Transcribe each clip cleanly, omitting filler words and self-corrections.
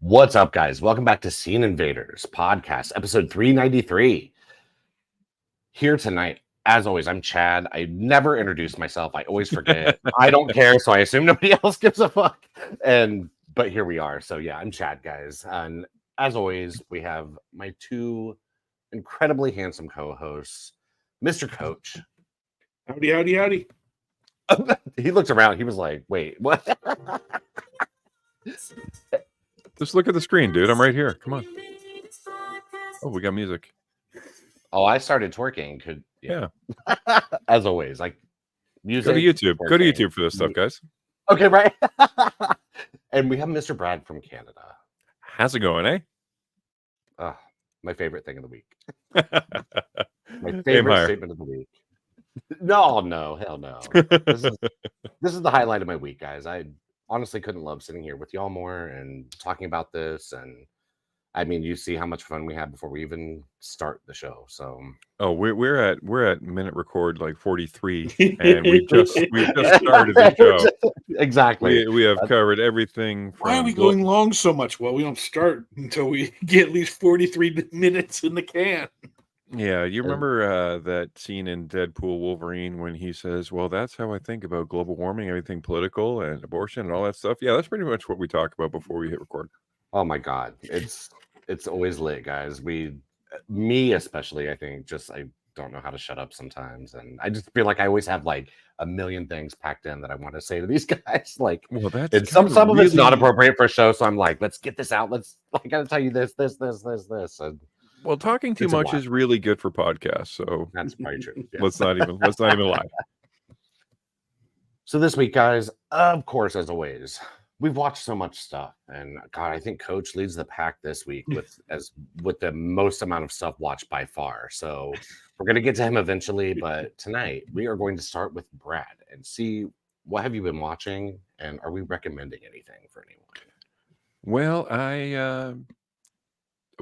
What's up, guys? Welcome back to Scene Invaders podcast, episode 393. Here tonight, as always, I'm Chad. I never introduced myself. I always forget. I don't care, so I assume nobody else gives a fuck. But here we are. So yeah, I'm Chad, guys. And as always, we have my two incredibly handsome co-hosts, Mr. Coach. Howdy, howdy, howdy. He looked around. He was like, "Wait, what?" Just look at the screen, dude. I'm right here. Come on. Oh, we got music. Oh, I started twerking. Yeah. As always, like music. Go to YouTube. Twerking. Go to YouTube for this stuff, guys. Okay, right. And we have Mr. Brad from Canada. How's it going, eh? My favorite thing of the week. My favorite statement of the week. No, hell no. This is the highlight of my week, guys. I honestly couldn't love sitting here with y'all more and talking about this. And I mean, you see how much fun we had before we even start the show. So we're at minute record like 43, and we just started the show. Exactly. We have covered everything. Why are we going long so much? Well, we don't start until we get at least 43 minutes in the can. Yeah, you remember that scene in Deadpool Wolverine when he says, "Well, that's how I think about global warming, everything political and abortion and all that stuff." Yeah, that's pretty much what we talk about before we hit record. Oh my God, it's always lit, guys. Me especially, I think, I don't know how to shut up sometimes, and I just feel like I always have like a million things packed in that I want to say to these guys. Like, well, that's some of it's not appropriate for a show, so I'm like, let's get this out. I gotta tell you this. And well, talking too much is really good for podcasts, so that's probably true. Yeah. Let's not even lie. So this week, guys, of course, as always, we've watched so much stuff, and God, I think Coach leads the pack this week with the most amount of stuff watched by far. So we're gonna get to him eventually, but tonight we are going to start with Brad and see what have you been watching, and are we recommending anything for anyone? Well, I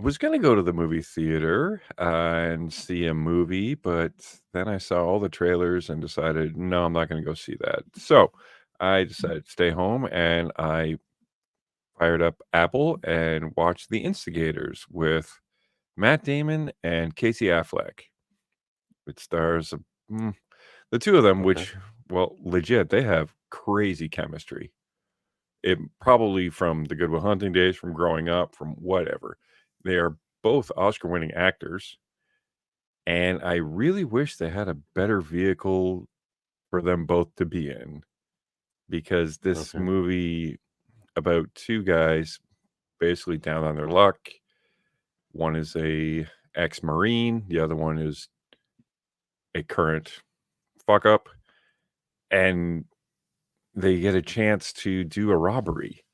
was going to go to the movie theater and see a movie, but then I saw all the trailers and decided, no, I'm not going to go see that. So I decided to stay home, and I fired up Apple and watched The Instigators with Matt Damon and Casey Affleck. It stars the two of them, which, well, legit, they have crazy chemistry. It probably from the Good Will Hunting days, from growing up, from whatever. They are both Oscar-winning actors, and I really wish they had a better vehicle for them both to be in, because this movie about two guys basically down on their luck. One is a ex-Marine, the other one is a current fuck-up, and they get a chance to do a robbery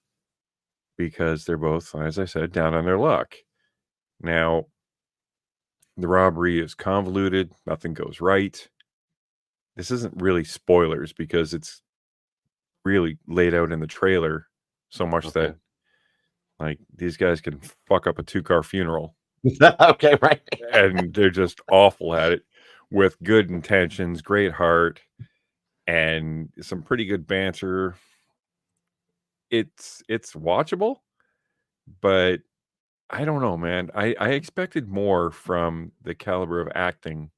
because they're both, as I said, down on their luck. Now, the robbery is convoluted. Nothing goes right. This isn't really spoilers because it's really laid out in the trailer so much that, like, these guys can fuck up a 2-car funeral. Okay, right. And they're just awful at it with good intentions, great heart, and some pretty good banter. It's watchable, but I don't know, man. I expected more from the caliber of acting,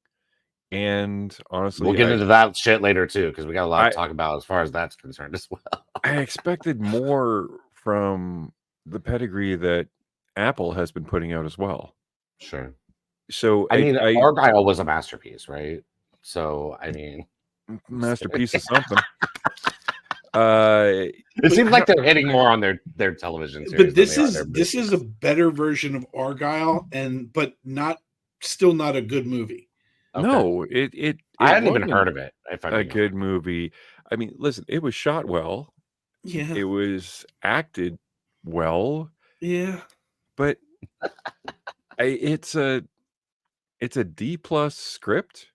and honestly, we'll get into that shit later too, because we got a lot to talk about as far as that's concerned as well. I expected more from the pedigree that Apple has been putting out as well. Sure. So I mean, Argyle was a masterpiece, right? So I mean, masterpiece of something. It seems like they're hitting more on their television series. But this is a better version of Argyle, but still not a good movie. Okay. No, it I hadn't even heard of it. If a good movie. I mean, listen, it was shot well. Yeah, it was acted well. Yeah, but it's a D+ script,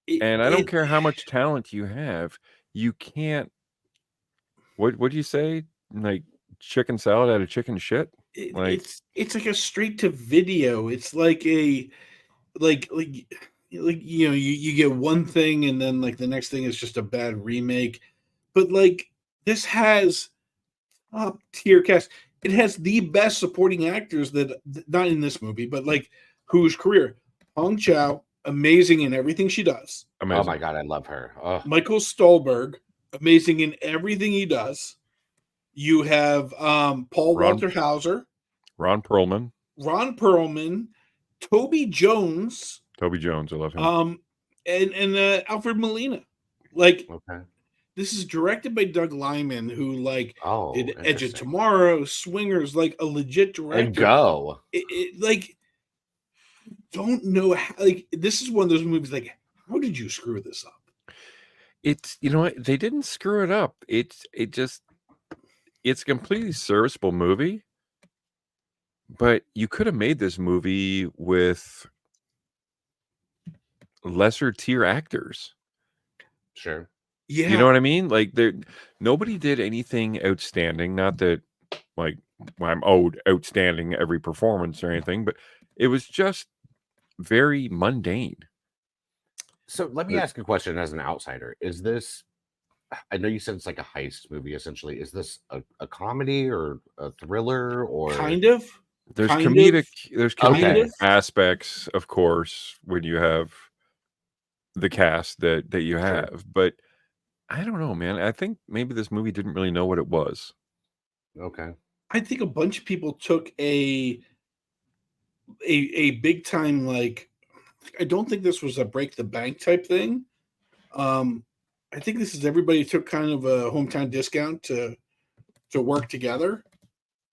and I don't care how much talent you have, you can't. What do you say? Like chicken salad out of chicken shit? It's like a straight to video. It's like a like you get one thing and then like the next thing is just a bad remake. But like this has top tier cast. it has the best supporting actors that not in this movie, but like whose career. Hong Chow, amazing in everything she does. Amazing. Oh my god, I love her. Oh. Michael Stolberg, amazing in everything he does. You have Paul Walter Hauser, Ron Perlman, Toby Jones, I love him. and Alfred Molina. Like, Okay. this is directed by Doug Liman, who like did Edge of interesting. Tomorrow, Swingers, like a legit director. And Go. Like, don't know how. Like, this is one of those movies. Like, how did you screw this up? It's, you know what, they didn't screw it up. It's a completely serviceable movie, but you could have made this movie with lesser tier actors. Sure. Yeah, You know what I mean? Like, nobody did anything outstanding. Not that like I'm owed outstanding every performance or anything, but it was just very mundane. So let me ask a question as an outsider. Is this, I know you said it's like a heist movie essentially. Is this a comedy or a thriller or kind of? There's Kind comedic of. there's Kind comedic of. aspects, of course, when you have the cast that you Sure. have, but I don't know, man. I think maybe this movie didn't really know what it was. Okay. I think a bunch of people took a big time, like, I don't think this was a break the bank type thing. I think this is everybody took kind of a hometown discount to work together.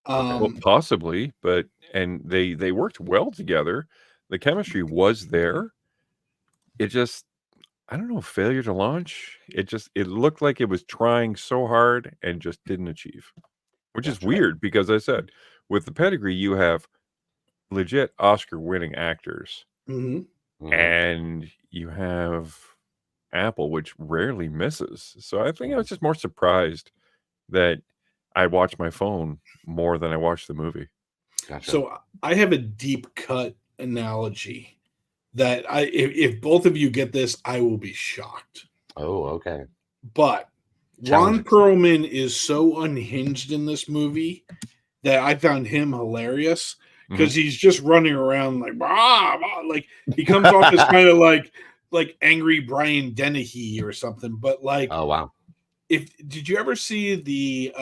Well, possibly, but and they worked well together. The chemistry was there. It just, I don't know, failure to launch. It looked like it was trying so hard and just didn't achieve. Which is Gotcha. weird because I said with the pedigree you have legit Oscar-winning actors. Mhm. And you have Apple, which rarely misses. So I think I was just more surprised that I watched my phone more than I watched the movie. Gotcha. So I have a deep cut analogy that if both of you get this, I will be shocked. Oh, okay. But Ron Perlman is so unhinged in this movie that I found him hilarious because he's just running around like, bah, bah, like he comes off as kind of like angry Brian Dennehy or something. But like, oh wow, did you ever see the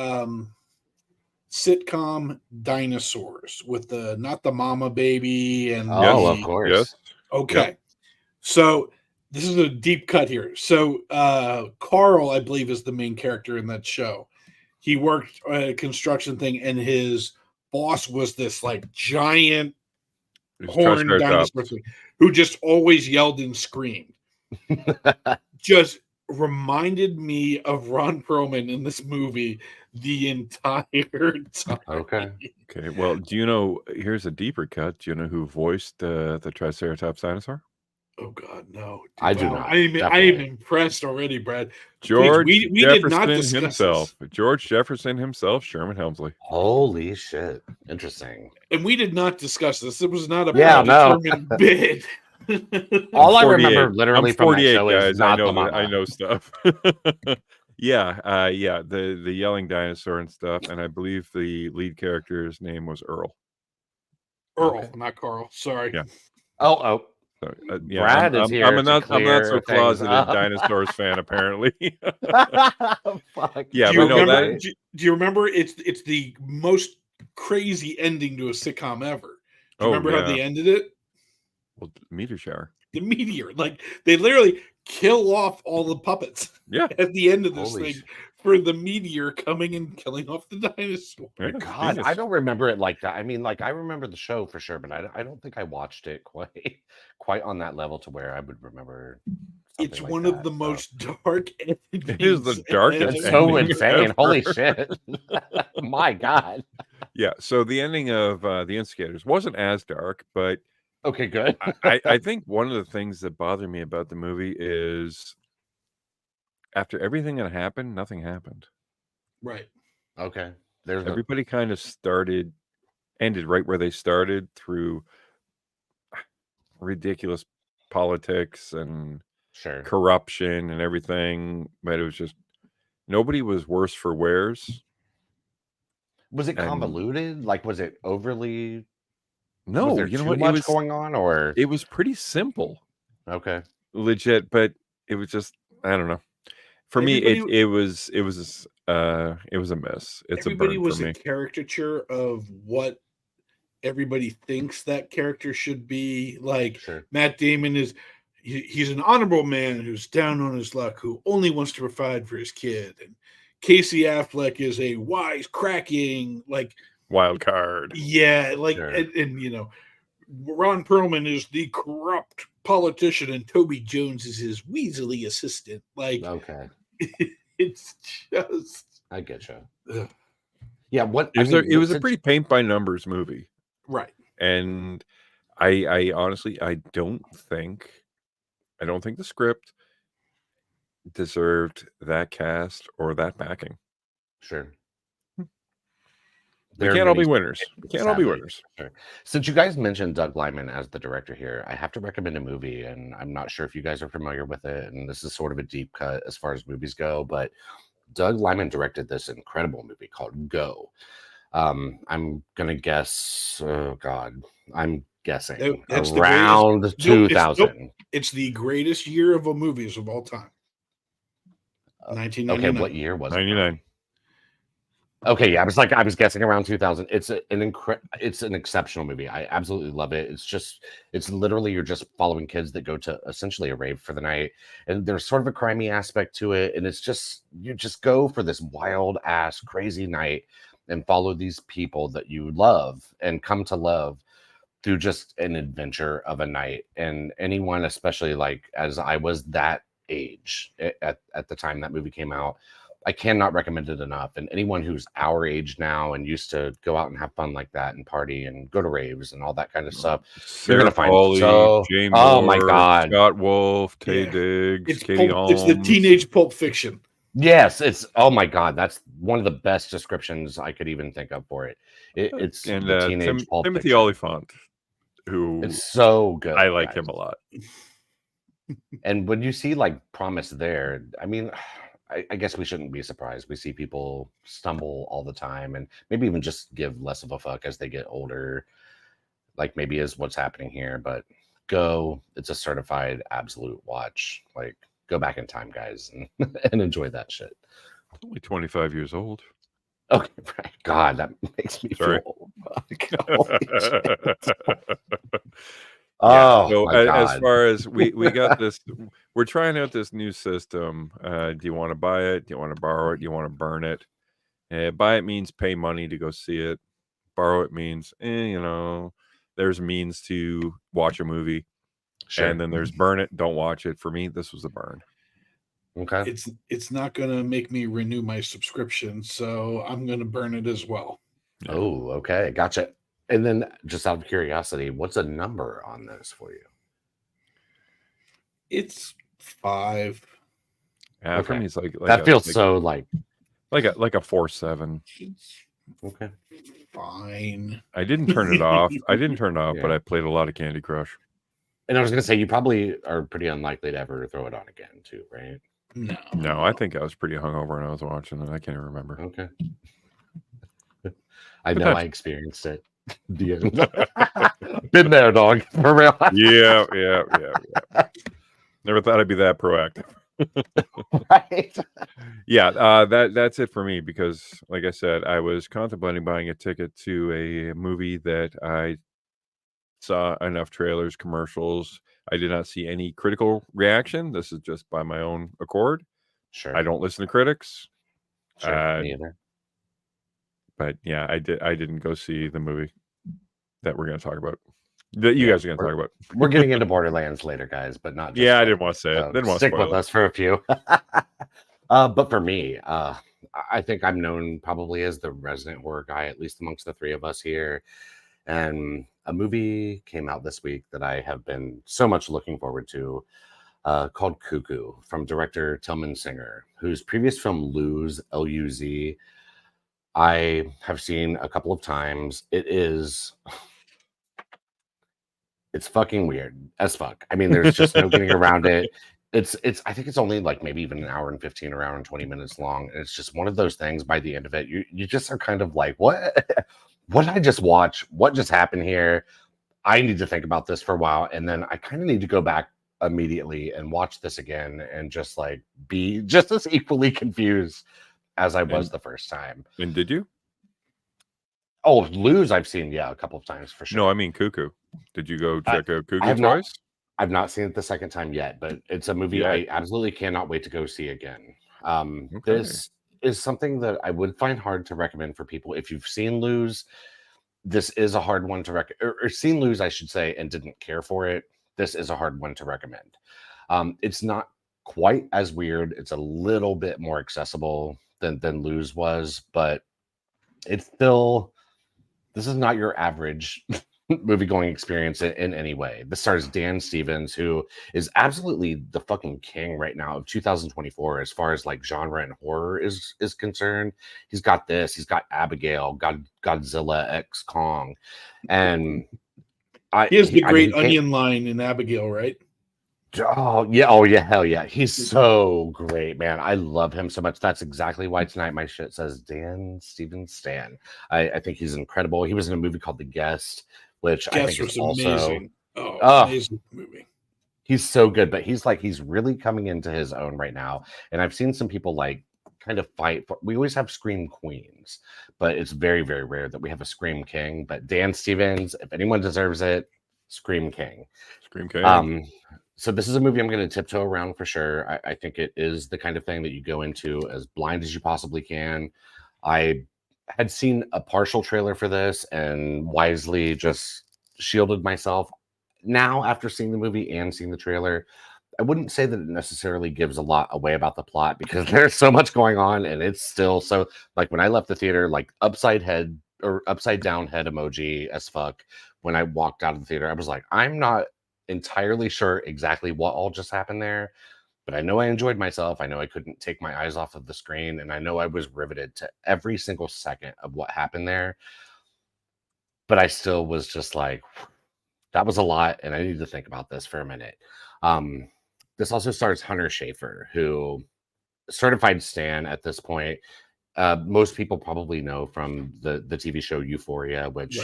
sitcom Dinosaurs with the not the mama baby and of course, yes. Okay, Yep. So this is a deep cut here. So Carl, I believe, is the main character in that show. He worked a construction thing, and his boss was this like giant horned dinosaur thing, who just always yelled and screamed. Just reminded me of Ron Perlman in this movie the entire time. Okay. Well, do you know? Here's a deeper cut. Do you know who voiced the Triceratops dinosaur? Oh God, no! I do not. I am impressed already, Brad. George Please, we Jefferson did not discuss himself. This. George Jefferson himself, Sherman Helmsley. Holy shit! Interesting. And we did not discuss this. It was not a predetermined bid. All I remember literally I'm from 48, that show guys. is not the mama. I know stuff. Yeah, the yelling dinosaur and stuff, and I believe the lead character's name was Earl. Earl, not Carl. Sorry. Yeah. Oh. So, yeah, Brad is here. I'm a not so closeted up. dinosaurs fan, apparently. Fuck. Yeah, do you but remember? no, do you remember? It's the most crazy ending to a sitcom ever. Do you remember how they ended it? Well, meteor shower. The meteor, like they literally kill off all the puppets. Yeah. At the end of this thing for the meteor coming and killing off the dinosaur. God, I don't remember it like that. I mean, like I remember the show for sure, but I don't think I watched it quite on that level to where I would remember. It's like one of the most dark endings. It is the darkest. It's so insane. Ever. Holy shit! My God. Yeah. So the ending of the Instigators wasn't as dark, but okay, good. I think one of the things that bothered me about the movie is after everything that happened, nothing happened. Right. Okay. Everybody kind of ended right where they started through ridiculous politics and corruption and everything. But it was just nobody was worse for wears. Was it And convoluted? Like, was it overly? Was no, there you know too what? much going on, or It was pretty simple, okay? legit, but it was just I don't know. For me, Everybody, it was a miss. It's a everybody burn for was a me. caricature of what everybody thinks that character should be. Like Sure. Matt Damon is, he's an honorable man who's down on his luck, who only wants to provide for his kid. And Casey Affleck is a wise, cracking, like, Wild card. yeah, like, Sure. and you know, Ron Perlman is the corrupt politician, and Toby Jones is his Weasley assistant. Like, Okay, it's just, I get you. ugh. Yeah. What It I was mean, it was a since- pretty paint by numbers movie, Right. and I honestly I don't think the script deserved that cast or that backing. sure. We There are can't all many be winners. We can't all be sadly, winners. sure. Since you guys mentioned Doug Liman as the director here, I have to recommend a movie, and I'm not sure if you guys are familiar with it. And this is sort of a deep cut as far as movies go, but Doug Liman directed this incredible movie called Go. I'm gonna guess. Oh God, I'm guessing That's the greatest. around Nope, 2000. It's the greatest year of movies of all time. Okay, 1999. what year was it? 99. Okay, yeah, I was guessing around 2000. It's it's an exceptional movie. I absolutely love it. It's literally you're just following kids that go to essentially a rave for the night, and there's sort of a crimey aspect to it, and it's just you just go for this wild ass crazy night and follow these people that you love and come to love through just an adventure of a night. And anyone, especially like as I was that age at the time that movie came out, I cannot recommend it enough. And anyone who's our age now and used to go out and have fun like that and party and go to raves and all that kind of stuff, you're Sarah gonna find Pauli, so. Jay Oh my Moore, God! Scott Wolf, Tay Yeah. Diggs, Katie It's the Holmes. teenage Pulp Fiction. Yes, it's oh my God! That's one of the best descriptions I could even think of for it. It's And the teenage Pulp Timothy Fiction. Oliphant, who It's so good. I like guys. him a lot. And when you see like promise there, I mean, I guess we shouldn't be surprised. We see people stumble all the time and maybe even just give less of a fuck as they get older, like maybe is what's happening here. But Go, it's a certified absolute watch. Like, go back in time, guys, and, and enjoy that shit. Only 25 years old. Okay, right. God, that makes me Sorry. feel old. Fuck. Holy shit. Yeah. Oh, So my as God. far as we got this, we're trying out this new system. Do you want to buy it? Do you want to borrow it? Do you want to burn it? Buy it means pay money to go see it. Borrow it means, there's means to watch a movie. Sure. And then there's burn it, don't watch it. For me, this was a burn. Okay. It's not gonna make me renew my subscription, so I'm gonna burn it as well. Yeah. Oh, okay. Gotcha. And then just out of curiosity, what's a number on this for you? It's 5. Yeah, for Okay. me, it's like That feels so like like a 4.7. It's okay. fine. I didn't turn it off. But Yeah. I played a lot of Candy Crush. And I was gonna say you probably are pretty unlikely to ever throw it on again, too, right? No, I think I was pretty hungover when I was watching it. I can't even remember. Okay. I But know that's- I experienced it. The end. Been there, dog. For real. Yeah. Never thought I'd be that proactive. Right. Yeah, that's it for me because, like I said, I was contemplating buying a ticket to a movie that I saw enough trailers, commercials. I did not see any critical reaction. This is just by my own accord. Sure. I don't listen to critics. Sure. Me either. But yeah, I didn't go see the movie that we're going to talk about. That you guys are going to talk about. We're getting into Borderlands later, guys, but not just Yeah, I yet. didn't want to say it. Didn't want to Stick spoil with it. us for a few. But for me, I think I'm known probably as the resident horror guy, at least amongst the three of us here. And a movie came out this week that I have been so much looking forward to, called Cuckoo, from director Tillman Singer, whose previous film Luz, L-U-Z, I have seen a couple of times. It's fucking weird as fuck. I mean, there's just no getting around it. It's I think it's only like maybe even an hour and 15 or hour and 20 minutes long. And it's just one of those things. By the end of it, you just are kind of like, what? What did I just watch? What just happened here? I need to think about this for a while, and then I kind of need to go back immediately and watch this again and just like be just as equally confused as I was And the first time. and did you? Oh, Lose, I've seen, yeah, a couple of times for No, I sure. mean Cuckoo. Did you go I, check out I Cuckoo have not, twice? I've not seen it the second time yet, but it's a movie Yeah. I absolutely cannot wait to go see again. Okay. This is something that I would find hard to recommend for people. If you've seen Lose, this is a hard one to recommend, or seen Lose, I should say, and didn't care for it. This is a hard one to recommend. It's not quite as weird. It's a little bit more accessible than Lose was, but it's still, this is not your average movie going experience in any way. This stars Dan Stevens, who is absolutely the fucking king right now of 2024 as far as like genre and horror is concerned. He's got this, he's got Abigail, Godzilla X Kong, and He has the I mean, great he came. onion line in Abigail, right? Oh yeah, hell yeah. He's so great, man. I love him so much. That's exactly why tonight my shit says Dan Stevens Stan. I think he's incredible. He was in a movie called The Guest, which I Guest think is was also, amazing. Oh, oh, amazing movie. he's so good. But he's really coming into his own right now. And I've seen some people like kind of fight for, we always have Scream Queens, but it's very, very rare that we have a Scream King. But Dan Stevens, if anyone deserves it, Scream King. Scream King. So this is a movie I'm going to tiptoe around for sure. I think it is the kind of thing that you go into as blind as you possibly can. I had seen a partial trailer for this and wisely just shielded myself. Now, after seeing the movie and seeing the trailer, I wouldn't say that it necessarily gives a lot away about the plot because there's so much going on and it's still so, like, when I left the theater, like upside down head emoji as fuck. When I walked out of the theater, I was like, I'm not entirely sure exactly what all just happened there, but I know I enjoyed myself. I know I couldn't take my eyes off of the screen, and I know I was riveted to every single second of what happened there. But I still was just like, that was a lot, and I need to think about this for a minute. Um, this also stars Hunter Schafer, who certified Stan at this point. Most people probably know from the TV show Euphoria, which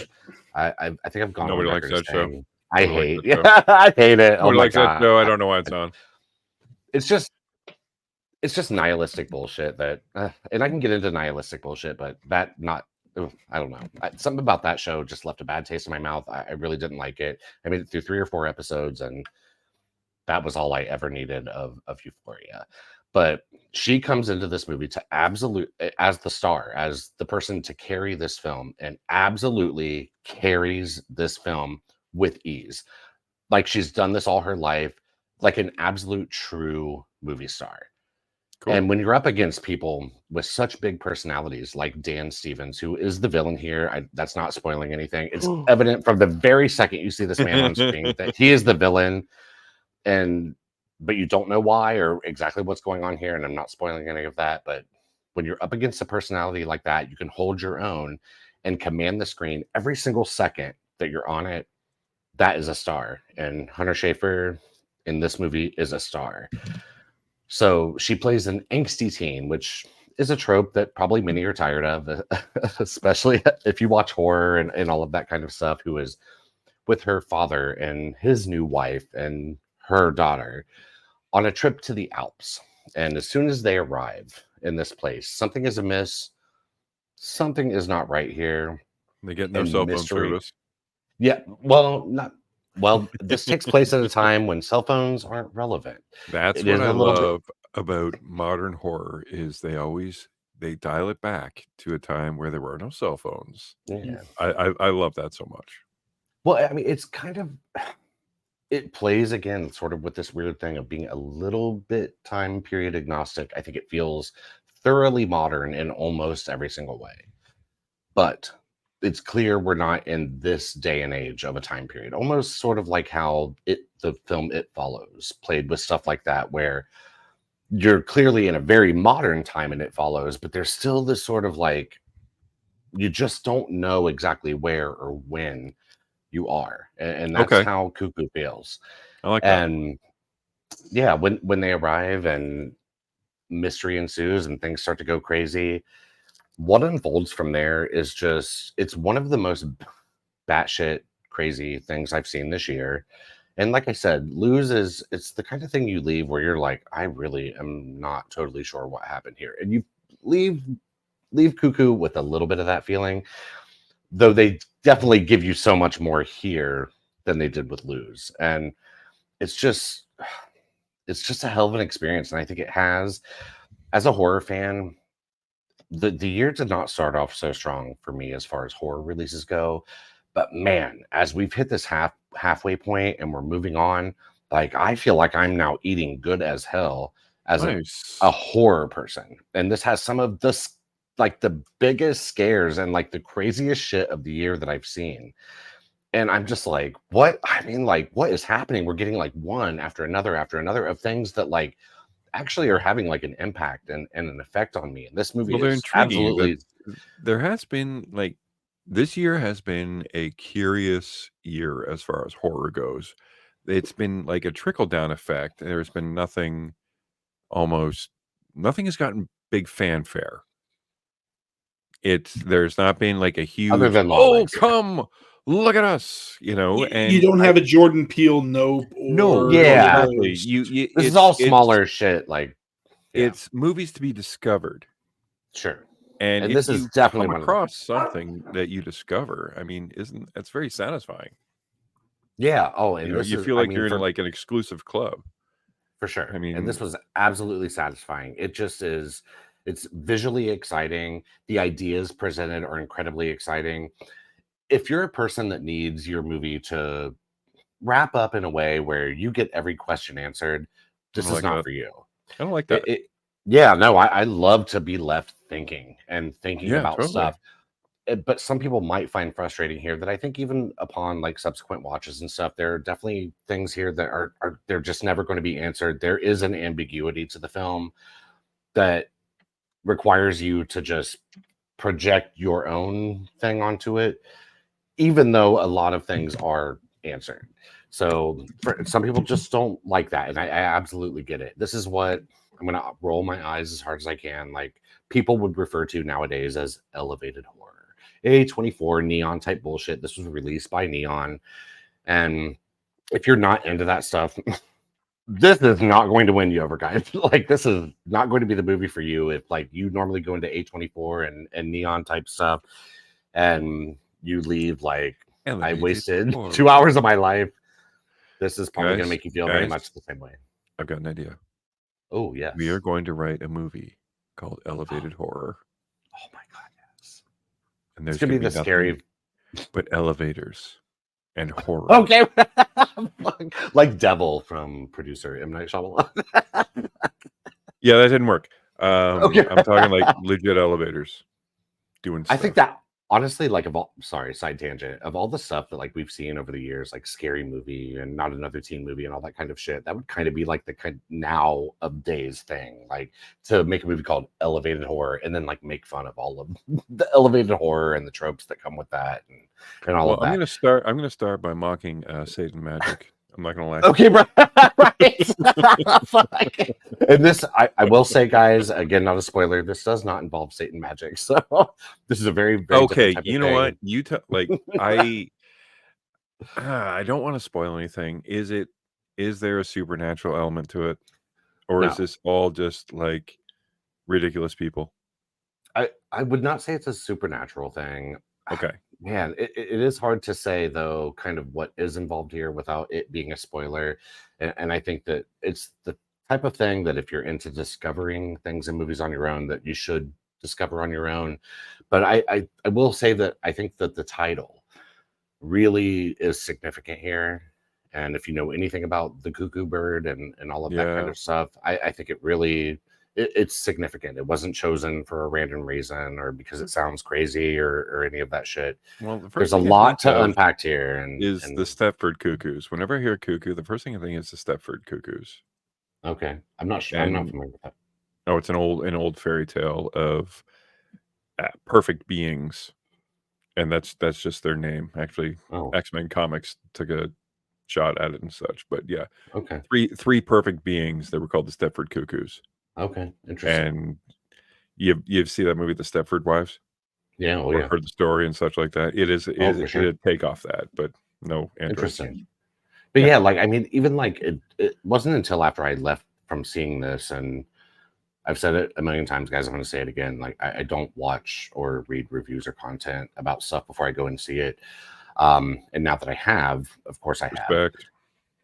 Right. I think I've gone on Nobody likes record that show. saying I Nobody likes hate. that show. Yeah, I hate it. Oh Nobody my likes that god, show. I don't know why it's on. it's just nihilistic bullshit that, and I can get into nihilistic bullshit, but that not. I don't know. Something about that show just left a bad taste in my mouth. I really didn't like it. I made it through 3 or 4 episodes, and that was all I ever needed of Euphoria. But she comes into this movie to absolute as the star, as the person to carry this film, and absolutely carries this film with ease. Like she's done this all her life, like an absolute true movie star. Cool. And when you're up against people with such big personalities like Dan Stevens, who is the villain here, that's not spoiling anything. It's evident from the very second you see this man on screen that he is the villain, and but you don't know why or exactly what's going on here. And I'm not spoiling any of that. But when you're up against a personality like that, you can hold your own and command the screen every single second that you're on it. That is a star. And Hunter Schafer in this movie is a star. So she plays an angsty teen, which is a trope that probably many are tired of, especially if you watch horror and all of that kind of stuff, who is with her father and his new wife and her daughter on a trip to the Alps. And as soon as they arrive in this place, something is amiss. Something is not right here. They get no And cell phone mystery. service. Yeah, well, not well. This takes place at a time when cell phones aren't relevant. That's It what is I a little bit. love about modern horror is they dial it back to a time where there were no cell phones. Yeah. I love that so much. Well, I mean, it's kind of, it plays again sort of with this weird thing of being a little bit time period agnostic. I think it feels thoroughly modern in almost every single way. But it's clear we're not in this day and age of a time period. Almost sort of like how the film It Follows played with stuff like that, where you're clearly in a very modern time and It Follows, but there's still this sort of like, you just don't know exactly where or when you are. And that's Okay. how Cuckoo feels. I like that. And yeah, when they arrive and mystery ensues and things start to go crazy, what unfolds from there is just it's one of the most batshit crazy things I've seen this year. And like I said, lose is it's the kind of thing you leave where you're like, I really am not totally sure what happened here. And you leave leave Cuckoo with a little bit of that feeling, though they definitely give you so much more here than they did with lose. And it's just it's just a hell of an experience. And I think it has, as a horror fan, the year did not start off so strong for me as far as horror releases go. But man, as we've hit this halfway point and we're moving on, like I feel like I'm now eating good as hell as a Nice. horror person. And this has some of the like the biggest scares and like the craziest shit of the year that I've seen. And I'm just like, what? I mean, like, what is happening? We're getting like one after another of things that like actually are having like an impact and an effect on me. And this movie Well, they're is intriguing. absolutely There has been like this year has been a curious year as far as horror goes. It's been like a trickle down effect. There's been almost nothing has gotten big fanfare. There's not been like a other huge, than La La oh, Land. come look at us, You and don't have a Jordan Peele Nope no, or no, one of Yeah. exactly. those. This is all smaller shit. Like, yeah, It's movies to be discovered. sure. And And if this is you definitely come one of them. across something that you discover, I mean, isn't that's very satisfying. Yeah. Oh, and this You is, feel I like mean, you're in like an exclusive club. for sure. I And this mean, was absolutely satisfying. It just is, it's visually exciting. The ideas presented are incredibly exciting. If you're a person that needs your movie to wrap up in a way where you get every question answered, I this don't is like not that. for you. I don't like that. Yeah, no, I love to be left thinking and thinking Yeah, about totally. stuff. But some people might find frustrating here that I think even upon like subsequent watches and stuff, there are definitely things here that are they're just never going to be answered. There is an ambiguity to the film that requires you to just project your own thing onto it, even though a lot of things are answered. So for some people just don't like that, and I absolutely get it. This is what I'm gonna roll my eyes as hard as I can. Like people would refer to nowadays as elevated horror, A24 neon type bullshit. This was released by Neon, and if you're not into that stuff, this is not going to win you over, guys. Like this is not going to be the movie for you if like you normally go into A24 and neon type stuff, and you leave like I Elevated wasted horror. 2 hours of my life. This is probably going to Guys, make you feel very much the same way. I've got an idea. Oh, yes. We are going to write a movie called Elevated Horror. Oh my God, yes. And It's there's going to going be to the be scary. nothing but elevators and horror. Okay. Like Devil from producer M. Night Shyamalan. Yeah, that didn't work. Okay. I'm talking like legit elevators doing I stuff. think that honestly, like of all, sorry, side tangent, of all the stuff that like we've seen over the years, like Scary Movie and Not Another Teen Movie and all that kind of shit, that would kind of be like the kind now of days thing, like to make a movie called Elevated Horror and then like make fun of all of the elevated horror and the tropes that come with that and all of that. I'm gonna start by mocking Satan magic. I'm not gonna lie. Okay, right. And this, I will say, guys, again, not a spoiler. This does not involve Satan magic, so this is a very, very different Okay, type you of know thing. what? I don't want to spoil anything. Is there a supernatural element to it, or is No. this all just like ridiculous people? I would not say it's a supernatural thing. Okay. Man, it is hard to say though, kind of what is involved here without it being a spoiler. And I think that it's the type of thing that if you're into discovering things in movies on your own, that you should discover on your own. But I will say that I think that the title really is significant here. And if you know anything about the cuckoo bird and all of that kind Yeah. of stuff, I think it really it's significant. It wasn't chosen for a random reason or because it sounds crazy or any of that shit. Well, the There's first a thing I lot think to of unpack here, is and the Stepford Cuckoos. Whenever I hear cuckoo, the first thing I think is the Stepford Cuckoos. okay, I'm not sure. I'm not And familiar with that. it's an old fairy tale of perfect beings, and that's just their name. Actually, Oh, X-Men Comics took a shot at it and such. But yeah, Okay. three perfect beings. They were called the Stepford Cuckoos. Okay. Interesting. And you've seen that movie, The Stepford Wives? Yeah. Oh, Or yeah. heard the story and such like that. Oh, for sure. It'd take off that, but no androids. Interesting. But Yeah. yeah, like I mean, even like it wasn't until after I left from seeing this, and I've said it a million times, guys. I'm going to say it again. Like I don't watch or read reviews or content about stuff before I go and see it. And now that I have, of course, I have, Respect.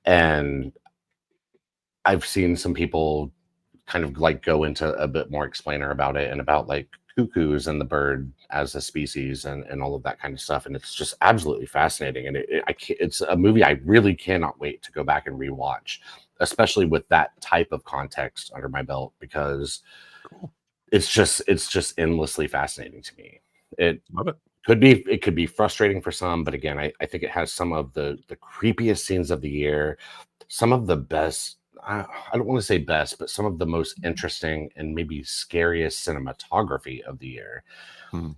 and I've seen some people kind of like go into a bit more explainer about it and about like cuckoos and the bird as a species and all of that kind of stuff. And it's just absolutely fascinating. And it's a movie I really cannot wait to go back and rewatch, especially with that type of context under my belt, because Cool. it's just endlessly fascinating to me. Love it. It could be frustrating for some, but again, I think it has some of the creepiest scenes of the year, some of the best. I don't want to say best, but some of the most interesting and maybe scariest cinematography of the year.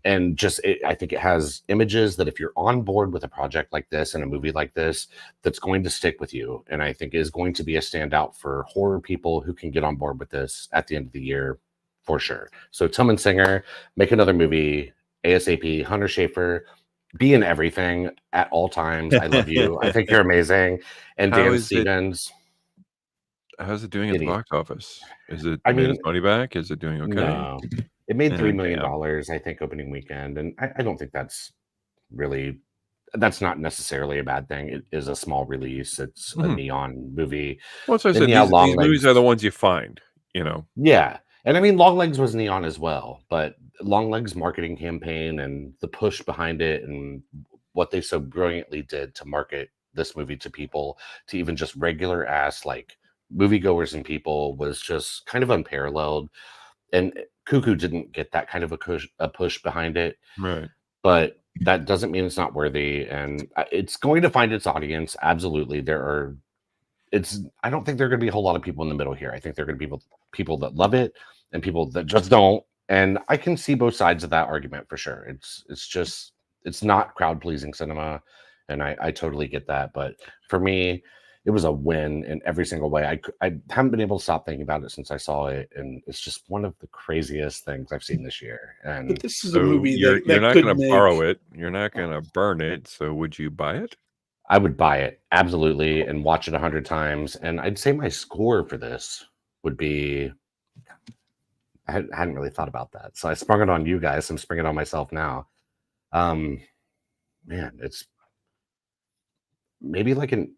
And just I think it has images that if you're on board with a project like this and a movie like this, that's going to stick with you, and I think is going to be a standout for horror people who can get on board with this at the end of the year for sure. So Tillman Singer, make another movie ASAP. Hunter Schafer, be in everything at all times. I love you. I think you're amazing. And How Dan is it? Stevens. How's it doing at the Giddy. box office? Is it I made its mean, money back? Is it doing okay? no, it made $3 million, Damn. I think, opening weekend, and I don't think that's really. That's not necessarily a bad thing. It is a small release. It's a Mhm. neon movie. Well, so I Then said yeah, these movies are the ones you find, you know. Yeah, and I mean, Longlegs was neon as well, but Longlegs' marketing campaign and the push behind it, and what they so brilliantly did to market this movie to people, to even just regular ass like moviegoers and people, was just kind of unparalleled. And Cuckoo didn't get that kind of a push behind it, Right. but that doesn't mean it's not worthy, and it's going to find its audience. Absolutely, I don't think there are going to be a whole lot of people in the middle here. I think there are going to be people that love it and people that just don't. And I can see both sides of that argument for sure. It's not crowd pleasing cinema, and I totally get that. But for me, it was a win in every single way. I haven't been able to stop thinking about it since I saw it, and it's just one of the craziest things I've seen this year. But And this is a So movie you're that not could going to make. borrow it. You're not going to burn it. So would you buy it? I would buy it absolutely and watch it 100 times. And I'd say my score for this would be. I hadn't really thought about that, so I sprung it on you guys. I'm springing it on myself now. Um, Man, it's maybe like an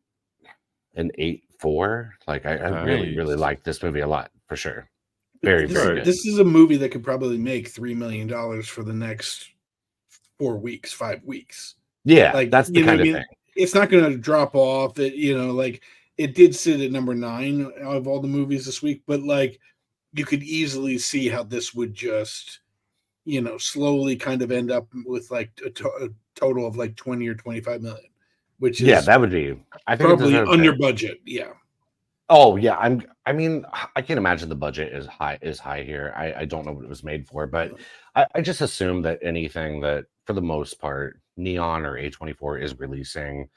8.4. Like I really really Nice. like this movie a lot for sure. Very This, very Right. good. this is a movie that could probably make $3 million for the next 4 weeks, 5 weeks. Yeah, Like, that's the you know what kind I of mean? thing. It's not going to drop off. Like it did sit at number 9 of all the movies this week, but like you could easily see how this would just, slowly kind of end up with like a total of like 20 or 25 million, which Yeah, is that would be. I think it probably deserves under it. budget. Yeah. Oh yeah, I mean, I can't imagine the budget is high here. I don't know what it was made for, but I just assume that anything that, for the most part, Neon or A24 is releasing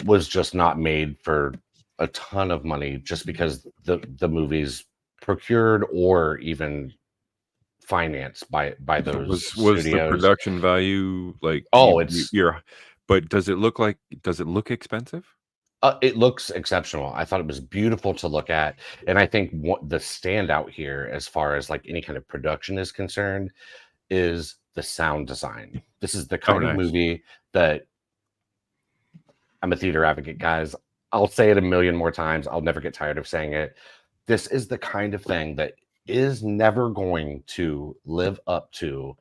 was just not made for a ton of money, just because the movie's procured or even financed by those Was the studios. production value like Oh, you're? But does it look expensive? it looks exceptional. I thought it was beautiful to look at, and I think what the standout here, as far as like any kind of production is concerned, is the sound design. This is the Oh, kind of nice. movie that, I'm a theater advocate, guys. I'll say it a million more times. I'll never get tired of saying it. This is the kind of thing that is never going to live up to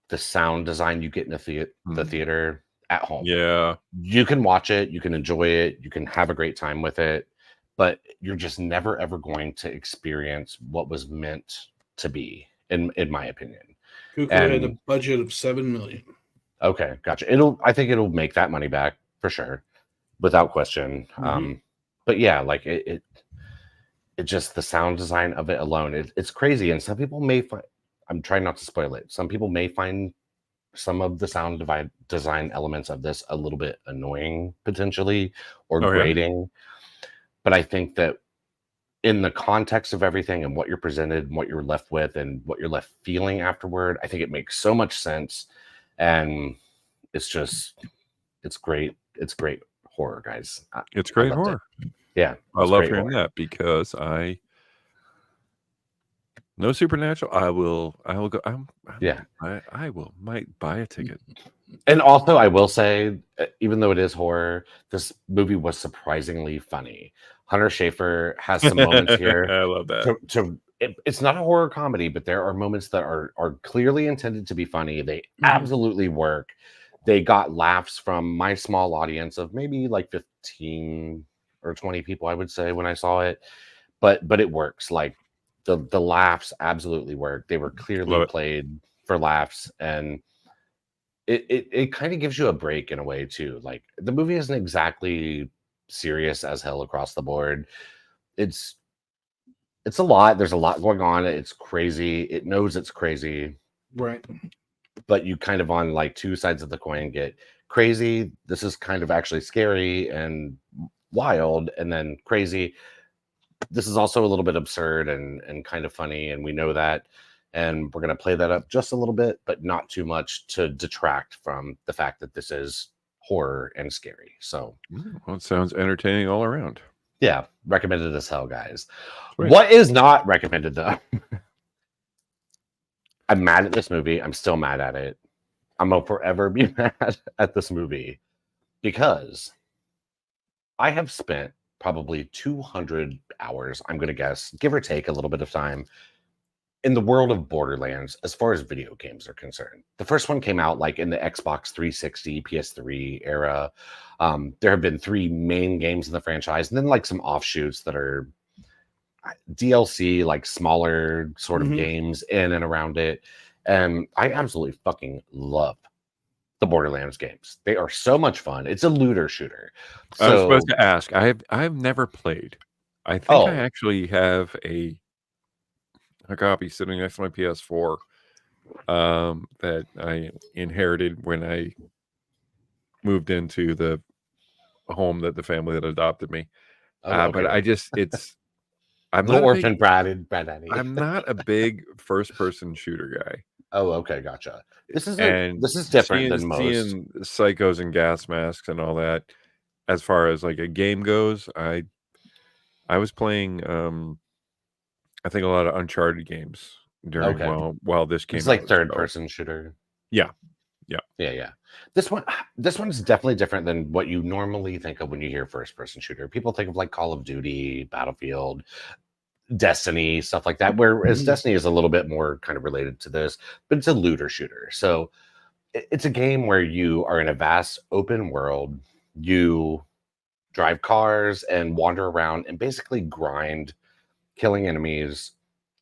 the sound design you get in the theater at home. Yeah. You can watch it, you can enjoy it, you can have a great time with it, but you're just never ever going to experience what was meant to be, in my opinion. Cuckoo had a And budget of 7 million. okay, gotcha. I think it'll make that money back for sure, without question. But yeah, like it just, the sound design of it alone, it's crazy. And some people may find, I'm trying not to spoil it, some people may find some of the design elements of this a little bit annoying potentially, or Oh, yeah? grating. But I think that in the context of everything and what you're presented and what you're left with and what you're left feeling afterward, I think it makes so much sense. And it's great. It's great horror, guys. It's I great loved it. horror. Yeah, I it's love great hearing horror. that because no supernatural. I will go. Yeah. I might buy a ticket. And also, I will say, even though it is horror, this movie was surprisingly funny. Hunter Schafer has some moments here. I love that. It's not a horror comedy, but there are moments that are clearly intended to be funny. They absolutely work. They got laughs from my small audience of maybe like 15 or 20 people, I would say, when I saw it. But it works. Like the laughs absolutely work. They were clearly played for laughs, and it kind of gives you a break in a way too. Like the movie isn't exactly serious as hell across the board. It's a lot. There's a lot going on. It's crazy. It knows it's crazy. Right. But you kind of on like two sides of the coin get crazy. This is kind of actually scary and wild, and then crazy. This is also a little bit absurd and kind of funny, and we know that. And we're going to play that up just a little bit, but not too much to detract from the fact that this is horror and scary. So, well, it sounds entertaining all around. Yeah, recommended as hell, guys. Sweet. What is not recommended, though? I'm mad at this movie. I'm still mad at it. I'm going to forever be mad at this movie because I have spent probably 200 hours, I'm going to guess, give or take a little bit of time, in the world of Borderlands as far as video games are concerned. The first one came out like in the Xbox 360, PS3 era. There have been 3 main games in the franchise, and then like some offshoots that are DLC, like smaller sort of games in and around it. And I absolutely fucking love the Borderlands games. They are so much fun. It's a looter shooter. So, I was supposed to ask. I've never played. I think I actually have a copy sitting next to my PS4 that I inherited when I moved into the home that the family that adopted me. But I just I'm little not orphan Brad Daddy. I'm not a big first person shooter guy. Oh, okay, gotcha. This is different than most. Seeing psychos and gas masks and all that. As far as like a game goes, I was playing I think a lot of Uncharted games during while this came out. It's like third person shooter. Yeah. This one's definitely different than what you normally think of when you hear first person shooter. People think of like Call of Duty, Battlefield, Destiny, stuff like that, whereas Destiny is a little bit more kind of related to this, but it's a looter shooter. So it's a game where you are in a vast open world. You drive cars and wander around and basically grind, killing enemies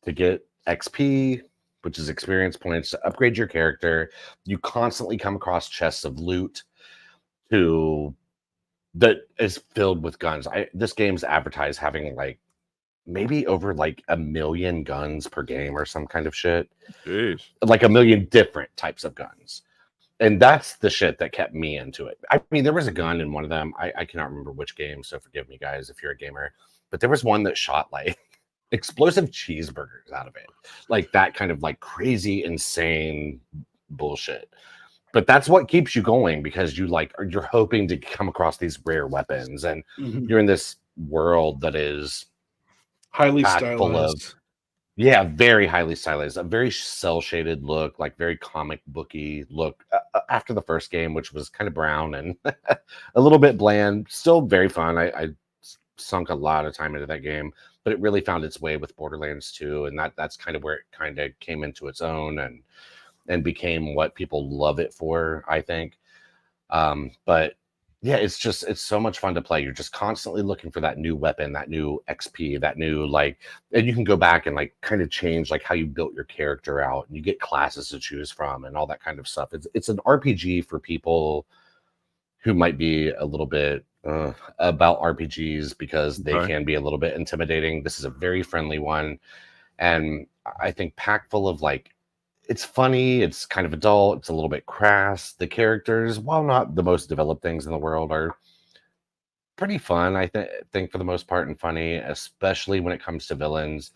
to get XP, which is experience points, to upgrade your character. You constantly come across chests of loot that is filled with guns. This game's advertised having like maybe over like 1 million guns per game or some kind of shit. Jeez. Like 1 million different types of guns. And that's the shit that kept me into it. I mean, there was a gun in one of them. I cannot remember which game, so forgive me, guys, if you're a gamer. But there was one that shot like explosive cheeseburgers out of it. Like that kind of like crazy, insane bullshit. But that's what keeps you going because you're hoping to come across these rare weapons. And you're in this world that is highly stylized. Very highly stylized, a very cell shaded look, like very comic booky look. After the first game, which was kind of brown and a little bit bland, still very fun. I sunk a lot of time into that game, but it really found its way with Borderlands 2, and that's kind of where it kind of came into its own and became what people love it for, I think. But yeah, it's so much fun to play. You're just constantly looking for that new weapon, that new XP, that new and you can go back and like kind of change like how you built your character out, and you get classes to choose from and all that kind of stuff. It's an RPG for people who might be a little bit about RPGs because they can be a little bit intimidating. This is a very friendly one, and I think packed full of like it's funny. It's kind of adult. It's a little bit crass. The characters, while not the most developed things in the world, are pretty fun. I think for the most part and funny, especially when it comes to villains.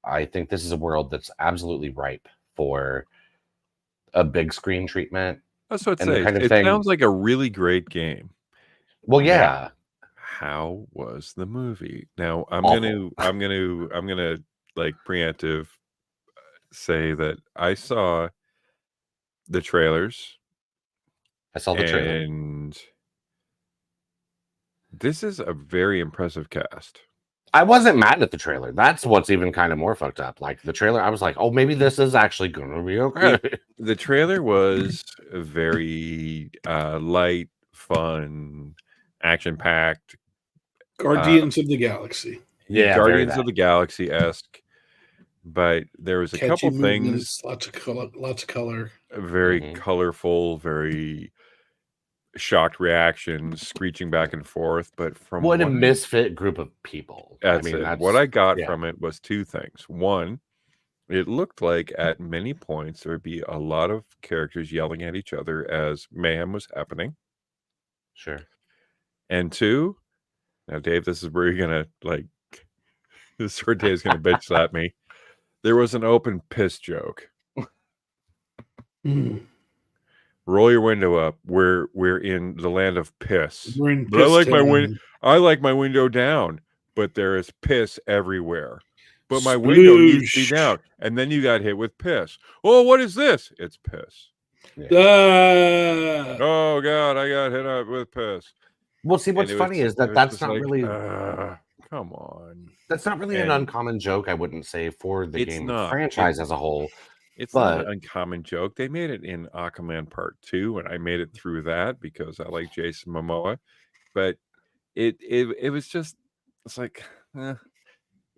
I think this is a world that's absolutely ripe for a big screen treatment That's what I'd and the say. kind of It thing. sounds like a really great game. Well, Now, yeah, how was the movie? Now, awful. I'm gonna like preemptive say that I saw the trailers, I saw the trailer. and this is a very impressive cast. I wasn't mad at the trailer. That's what's even kind of more fucked up. Like the trailer, I was like, oh, maybe this is actually going to be okay. The trailer was very light, fun, action-packed, Guardians of the Galaxy. Yeah, very Guardians that. of the Galaxy-esque, but there was a Catchy couple things movements, lots of color. very Mhm. colorful, very shocked reactions, screeching back and forth. But from What a what misfit group of people. I that's mean, it. What that's I got yeah, from it was two things. One, it looked like at many points there would be a lot of characters yelling at each other as mayhem was happening. sure. And two, now Dave, this is where you're gonna like this is where Dave's gonna bitch slap me. There was an open piss joke. Mm. Roll your window up. We're in the land of piss. We're in But I piss like my town. I like my window down, but there is piss everywhere. But my window needs to be Sploosh. down. And then you got hit with piss. Oh, what is this? It's piss. Ah. Oh God, I got hit up with piss. Well, see, And what's funny is that that's just not like, really come on. an And uncommon joke. I wouldn't say for the it's game not. franchise as a whole, It's not an but uncommon joke. They made it in Aquaman Part 2, and I made it through that because I like Jason Momoa. But it was just it's like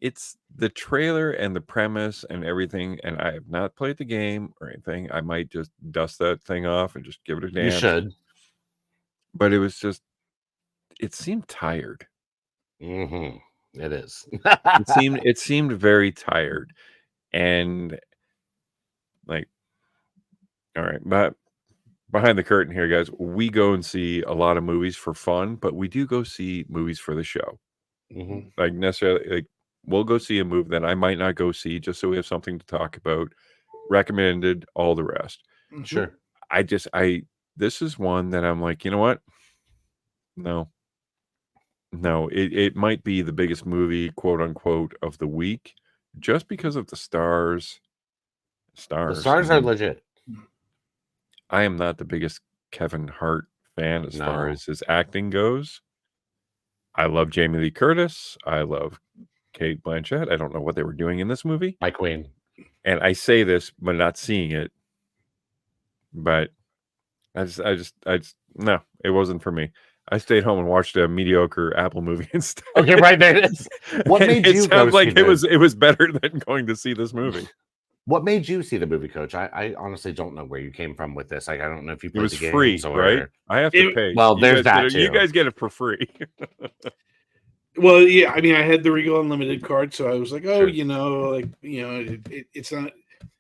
it's the trailer and the premise and everything, and I have not played the game or anything. I might just dust that thing off and just give it a you dance. should. But it was just it seemed tired. Mm-hmm. It is. It seemed very tired. And like, all right, but behind the curtain here, guys, we go and see a lot of movies for fun, but we do go see movies for the show. Mhm. Like necessarily, like we'll go see a movie that I might not go see just so we have something to talk about. Recommended, all the rest. Sure. This is one that I'm like, you know what? No, it might be the biggest movie, quote unquote, of the week, just because of the stars. The Stars. stars I are mean, legit. I am not the biggest Kevin Hart fan as far No. as his acting goes. I love Jamie Lee Curtis. I love Kate Blanchett. I don't know what they were doing in this movie. My queen. And I say this, but not seeing it. But I just, no, it wasn't for me. I stayed home and watched a mediocre Apple movie instead. Okay, right there it is. What And made it you go sounds like see this? it was better than going to see this movie. What made you see the movie, Coach? I honestly don't know where you came from with this. Like, I don't know if you It played was the free, games or right? I have to It- pay. Well, You there's guys that get it, you too. guys get it for free. Well, yeah, I mean, I had the Regal Unlimited card, so I was like, oh, Sure. it's not.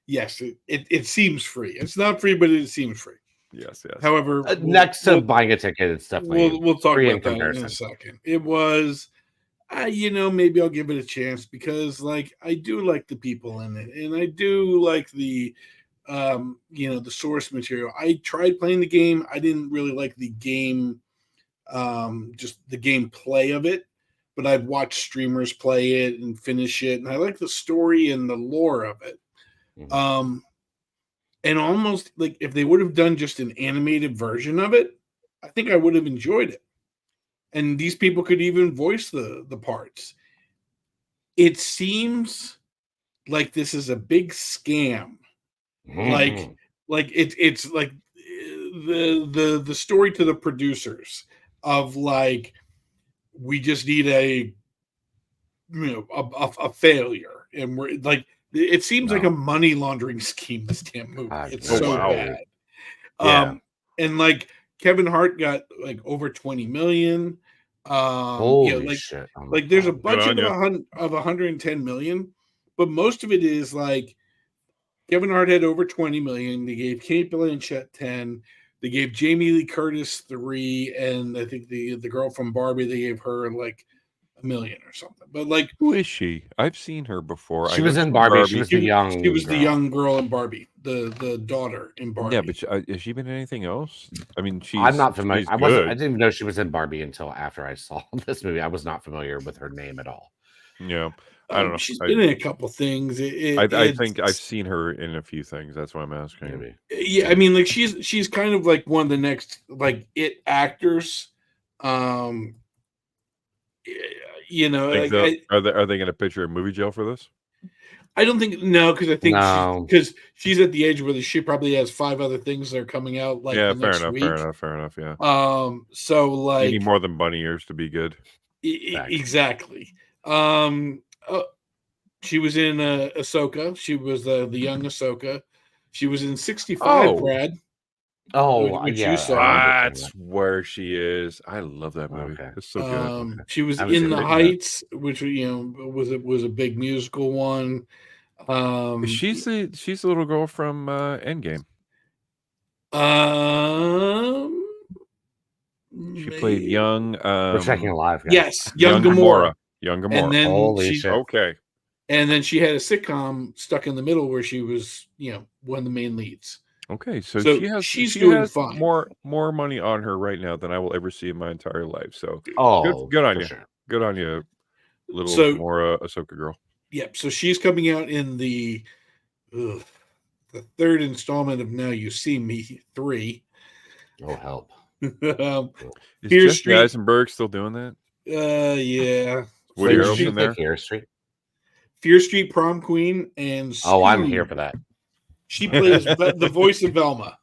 Yes, it seems free. It's not free, but it seems free. Yes. However, Next to buying a ticket, it's definitely we'll talk free about in that in a comparison. second. It was, maybe I'll give it a chance because, like, I do like the people in it, and I do like the the source material. I tried playing the game. I didn't really like the game, just the gameplay of it, but I've watched streamers play it and finish it, and I like the story and the lore of it. Mhm. And almost like if they would have done just an animated version of it, I think I would have enjoyed it. And these people could even voice the parts. It seems like this is a big scam. Mhm. Like it's like the story to the producers of like we just need a failure, and we're like it seems like a No. money laundering scheme. This damn movie, God, it's no so wow. shit. bad. Yeah. And like Kevin Hart got like over 20 million. Holy shit. Oh my Like there's a God. Good budget on you. of 110 million, but most of it is like Kevin Hart had over 20 million. They gave Kate Blanchett 10. They gave Jamie Lee Curtis 3, and I think the girl from Barbie, they gave her like $1 million or something. But like, Who is she? I've seen her before. She I know was in she's Barbie. She was the young. she was the girl. young girl in Barbie, the daughter in Barbie. Yeah, but has she been in anything else? I mean, I'm not familiar. she's I good. didn't even know she was in Barbie until after I saw this movie. I was not familiar with her name at all. Yeah, I don't know. She's been in a couple things. I think I've seen her in a few things. That's why I'm asking. Maybe. Yeah, I mean, like she's kind of like one of the next like it actors. You know, like are they going to pitch her in movie jail for this? I don't think because I think No. she's at the age where she probably has 5 other things that are coming out like Yeah, the next week. fair enough. Yeah. So like you need more than bunny ears to be good. Exactly. She was in Ahsoka. She was the young Ahsoka. She was in 65, Brad. Oh, which yeah. you saw. That's where she is. I love that movie. Okay. It's so good. She was haven't in seen The it yet. Heights, which was a big musical one. She's the little girl from Endgame. She played young. We're checking live, guys. Yes, young Gamora. Young Gamora. And then Holy shit. Okay. And then she had a sitcom Stuck in the Middle where she was, one of the main leads. Okay, so she's she doing has fine. More money on her right now than I will ever see in my entire life. So good on you. Sure. Good on you, little Gamora Ahsoka girl. Yep. So she's coming out in the third installment of Now You See Me 3. Oh, help. Is Jesse Eisenberg still doing that? Yeah. Woody Harrelson there? Fear Street Prom Queen and Scoob. I'm here for that. She plays the voice of Velma.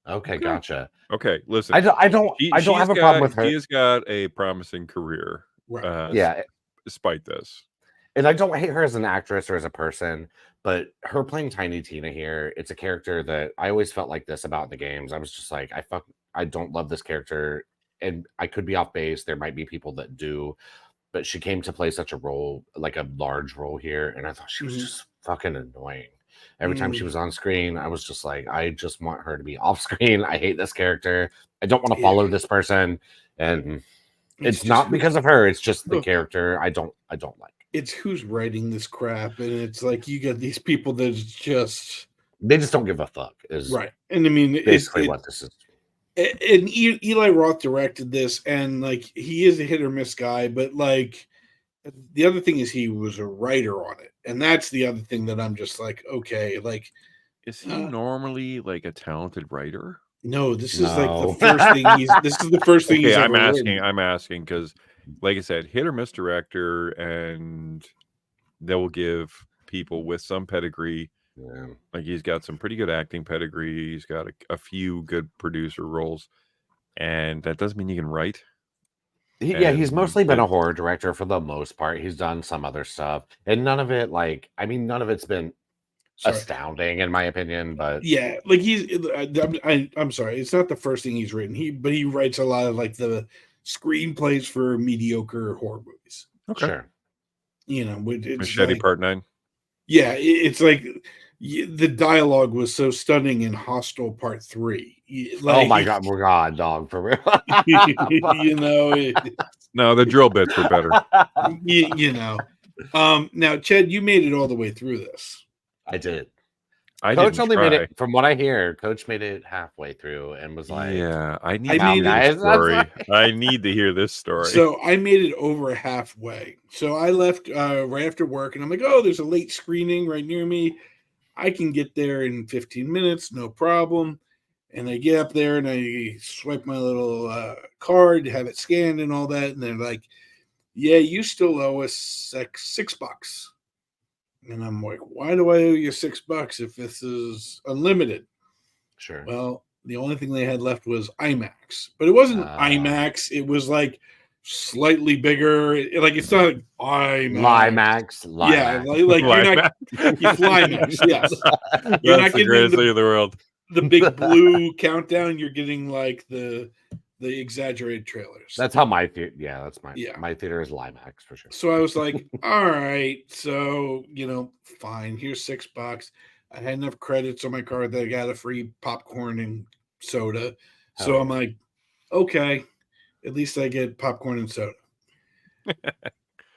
Okay, gotcha. Okay, listen. I don't have a problem with her. She has got a promising career. Right. Despite this. And I don't hate her as an actress or as a person, but her playing Tiny Tina here, it's a character that I always felt like this about in the games. I was just like, I don't love this character, and I could be off base. There might be people that do, but she came to play such a role, like a large role here, and I thought she was just fucking annoying. Every time she was on screen, I was just like, I just want her to be off screen. I hate this character. I don't want to follow this person, and it's not because of her. It's just the character I don't like. It's who's writing this crap, and it's like you got these people that they just don't give a fuck. Right, and I mean basically what this is. And Eli Roth directed this, and like he is a hit or miss guy, but like the other thing is he was a writer on it, and that's the other thing that I'm just like, okay, like is he normally like a talented writer? No, this is like the first thing this is the first thing he's ever written. I'm asking because, like I said, hit or miss director, and they will give people with some pedigree. Yeah. Like he's got some pretty good acting pedigree. He's got a few good producer roles, and that doesn't mean you can write. He's mostly been a horror director for the most part. He's done some other stuff, and none of it's been astounding in my opinion. But yeah, like I'm sorry, it's not the first thing he's written. He writes a lot of like the screenplays for mediocre horror movies. Okay, sure. It's Machete like, Part 9. Yeah, it's like the dialogue was so stunning in Hostel Part 3. Oh my god, dog, for real. No, the drill bits were better. Now, Chad, you made it all the way through this. I did. Coach only made it, from what I hear, Coach made it halfway through and was like, yeah, I need this story. I need to hear this story. So I made it over halfway. So I left right after work, and I'm like, oh, there's a late screening right near me. I can get there in 15 minutes, no problem. And I get up there and I swipe my little card, have it scanned and all that. And they're like, yeah, you still owe us $6. And I'm like, why do I owe you $6 if this is unlimited? Sure. Well, the only thing they had left was IMAX, but it wasn't IMAX. It was like slightly bigger. Like it's not IMAX. Yeah, like you're not you FlyMax. Yes, you're not getting the thing in the world. The big blue countdown. You're getting like the exaggerated trailers. That's how my theater. Yeah, that's my theater is IMAX for sure. So I was like, all right, so fine. Here's $6. I had enough credits on my card that I got a free popcorn and soda. So Hell I'm yeah. like, okay, at least I get popcorn and soda.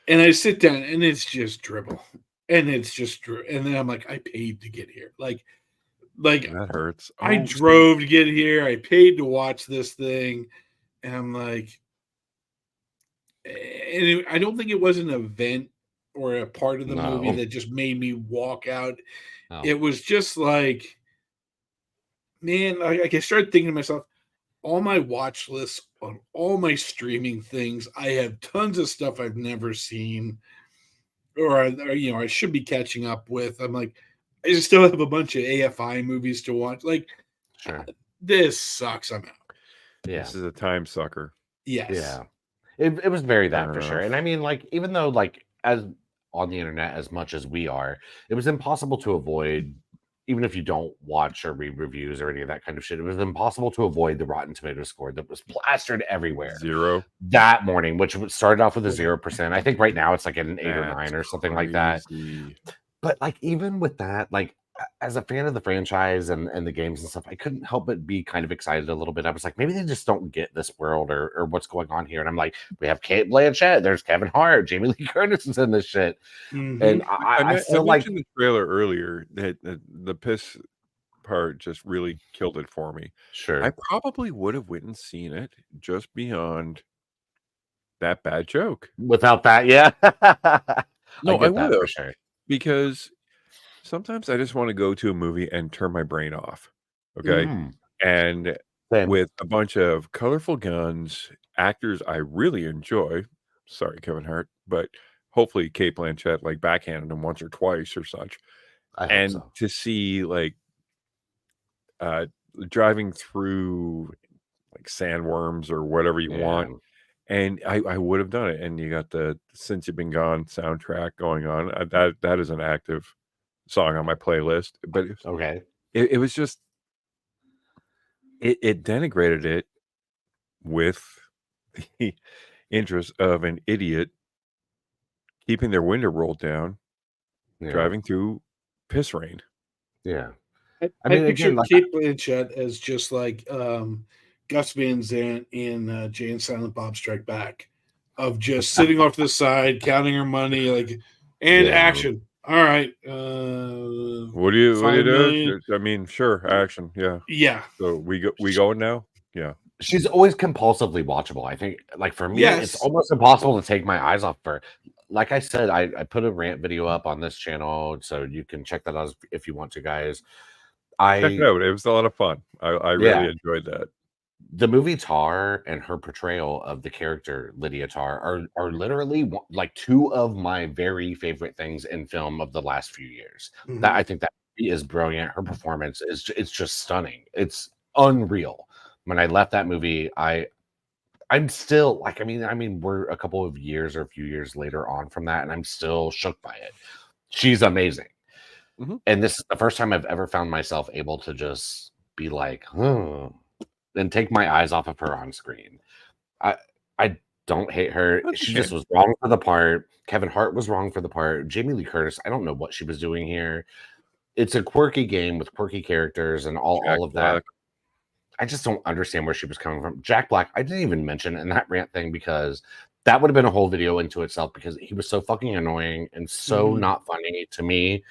And I sit down and it's just dribble. And it's just, and then I'm like, I paid to get here. Like That hurts. I Oh, see, drove to get here. I paid to watch this thing. And I'm like, I don't think it was an event or a part of the movie No. that just made me walk out. No. It was just like, man, I started thinking to myself, all my watch lists on all my streaming things, I have tons of stuff I've never seen, or I should be catching up with. I'm like, I still have a bunch of AFI movies to watch. Like, Sure. this sucks. I'm out. Yeah. this is a time sucker. Yes. Yeah. It was very that Fair for sure. enough. And I mean, like, even though like as on the internet as much as we are, it was impossible to avoid, even if you don't watch or read reviews or any of that kind of shit, it was impossible to avoid the Rotten Tomatoes score that was plastered everywhere 0. that morning, which started off with a 0%. I think right now it's like an 8 or That's 9 or something like that. crazy. But like even with that, like as a fan of the franchise and the games and stuff, I couldn't help but be kind of excited a little bit. I was like, maybe they just don't get this world or what's going on here. And I'm like, we have Kate Blanchett, there's Kevin Hart, Jamie Lee Curtis is in this shit. Mhm. And I I feel like mentioned the trailer earlier that the piss part just really killed it for me. I sure probably would have went and seen it just beyond that bad joke. without that, yeah. I No, I get would that for have, sure. because sometimes I just want to go to a movie and turn my brain off. Okay. Mhm. And Same. with a bunch of colorful guns, actors I really enjoy. Sorry, Kevin Hart, but hopefully Kate Blanchett like backhanded him once or twice or such. I hope And so. to see like driving through like sandworms or whatever you want, Yeah. and I would have done it. And you got the Since You've Been Gone soundtrack going on. That is an active song on my playlist, but Okay. it was just it denigrated it with the interest of an idiot keeping their window rolled down, Yeah. driving through piss rain. Yeah. I I mean, picture again, like Kate Blanchett as just like Gus Van Sant in Jay and Silent Bob Strike Back, of just sitting off to the side, counting her money, like, and yeah. action. All right, What do you 5 do? million. I mean, sure, action, yeah. Yeah. So we going now? Yeah. She's always compulsively watchable. I think, like for me, it's Yes. almost impossible to take my eyes off her. Like I said, I put a rant video up on this channel, so you can check that out if you want to, guys. Check it out. It was a lot of fun. I really Yeah, enjoyed that. the movie Tar and her portrayal of the character Lydia Tar are literally like two of my very favorite things in film of the last few years. That Mhm. I think that movie is brilliant. Her performance is it's just stunning. It's unreal. When I left that movie, I'm still like, I mean, we're a couple of years or a few years later on from that, and I'm still shook by it. She's amazing. Mhm. And this is the first time I've ever found myself able to just be like, and take my eyes off of her on screen. I I don't hate her. That's a She just shame. was wrong for the part. Kevin Hart was wrong for the part. Jamie Lee Curtis, I don't know what she was doing here. It's a quirky game with quirky characters and Jack all of that. Black. I just don't understand where she was coming from. Jack Black, I didn't even mention in that rant thing because that would have been a whole video into itself because he was so fucking annoying and so Mhm. not funny to me